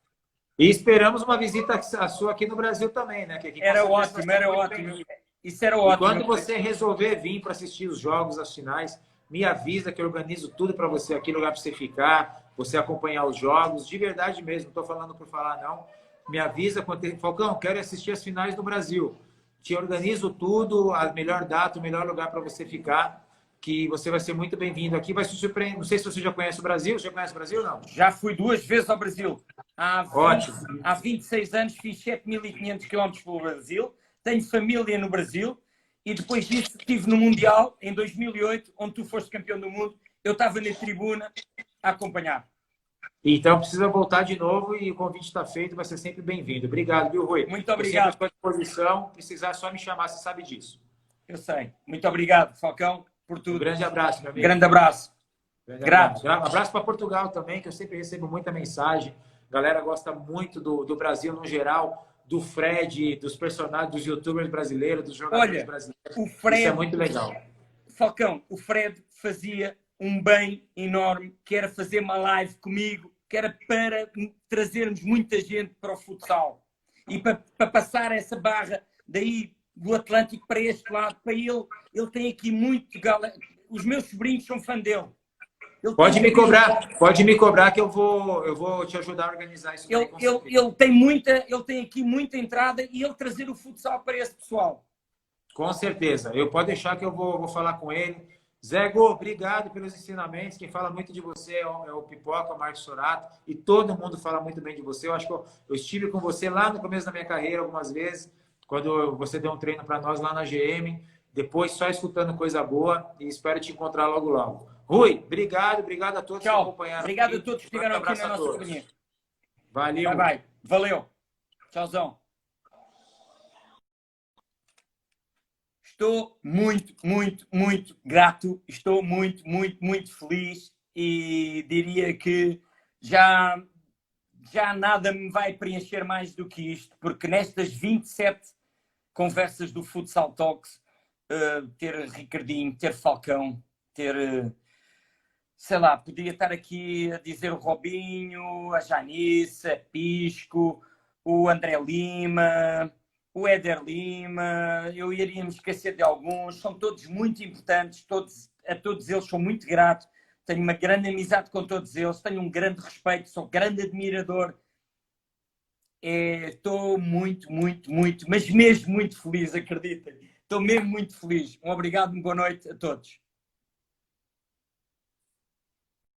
E esperamos uma visita a sua aqui no Brasil também, né? Que aqui, Era ótimo, era ótimo. Isso era e ótimo. quando você resolver vir para assistir os jogos, as finais, me avisa que eu organizo tudo para você aqui, lugar para você ficar, você acompanhar os jogos, de verdade mesmo, não estou falando por falar, não. Me avisa quando tem... Falcão, quero assistir as finais do Brasil. Te organizo tudo, a melhor data, o melhor lugar para você ficar, que você vai ser muito bem-vindo aqui, vai se surpreender. Não sei se você já conhece o Brasil, você já conhece o Brasil ou não? Já fui 2 vezes ao Brasil. Ótimo. Há 26 anos fiz 7.500 km pelo Brasil, tenho família no Brasil e depois disso estive no Mundial em 2008, onde tu foste campeão do mundo. Eu estava na tribuna a acompanhar. Então precisa voltar de novo e o convite está feito, vai ser sempre bem-vindo. Obrigado, viu, Rui? Muito obrigado. Eu sempre à sua disposição, precisar é só me chamar, você sabe disso. Eu sei. Muito obrigado, Falcão, por tudo. Um grande abraço, meu amigo. Grande abraço. Grato. Abraço para Portugal também, que eu sempre recebo muita mensagem. A galera gosta muito do Brasil no geral, do Fred, dos personagens, dos youtubers brasileiros, dos jogadores brasileiros. O Fred, isso é muito legal. Falcão, o Fred fazia um bem enorme, que era fazer uma live comigo, que era para trazermos muita gente para o futsal. E para passar essa barra daí do Atlântico para este lado, para ele tem aqui muito... Os meus sobrinhos são fã dele. Pode me cobrar que eu vou te ajudar a organizar isso. Ele tem aqui muita entrada e ele trazer o futsal para esse pessoal. Com certeza. Pode deixar que eu vou falar com ele. Zego, obrigado pelos ensinamentos. Quem fala muito de você é o Pipoca, o Marcos Sorato, e todo mundo fala muito bem de você. Eu acho que eu estive com você lá no começo da minha carreira algumas vezes, quando você deu um treino para nós lá na GM. Depois só escutando coisa boa e espero te encontrar logo logo. Rui, obrigado a todos que acompanharam. Obrigado a todos que estiveram aqui na nossa companhia. Valeu. Bye. Valeu. Tchauzão. Estou muito, muito, muito grato. Estou muito, muito, muito feliz e diria que já nada me vai preencher mais do que isto, porque nestas 27 conversas do Futsal Talks, ter Ricardinho, ter Falcão, ter... sei lá, podia estar aqui a dizer o Robinho, a Janice, a Pisco, o André Lima, o Éder Lima, eu iria me esquecer de alguns, são todos muito importantes, a todos eles sou muito grato, tenho uma grande amizade com todos eles, tenho um grande respeito, sou grande admirador. Estou muito, muito, muito, mas mesmo muito feliz, acreditem. Estou mesmo muito feliz. Um obrigado e boa noite a todos.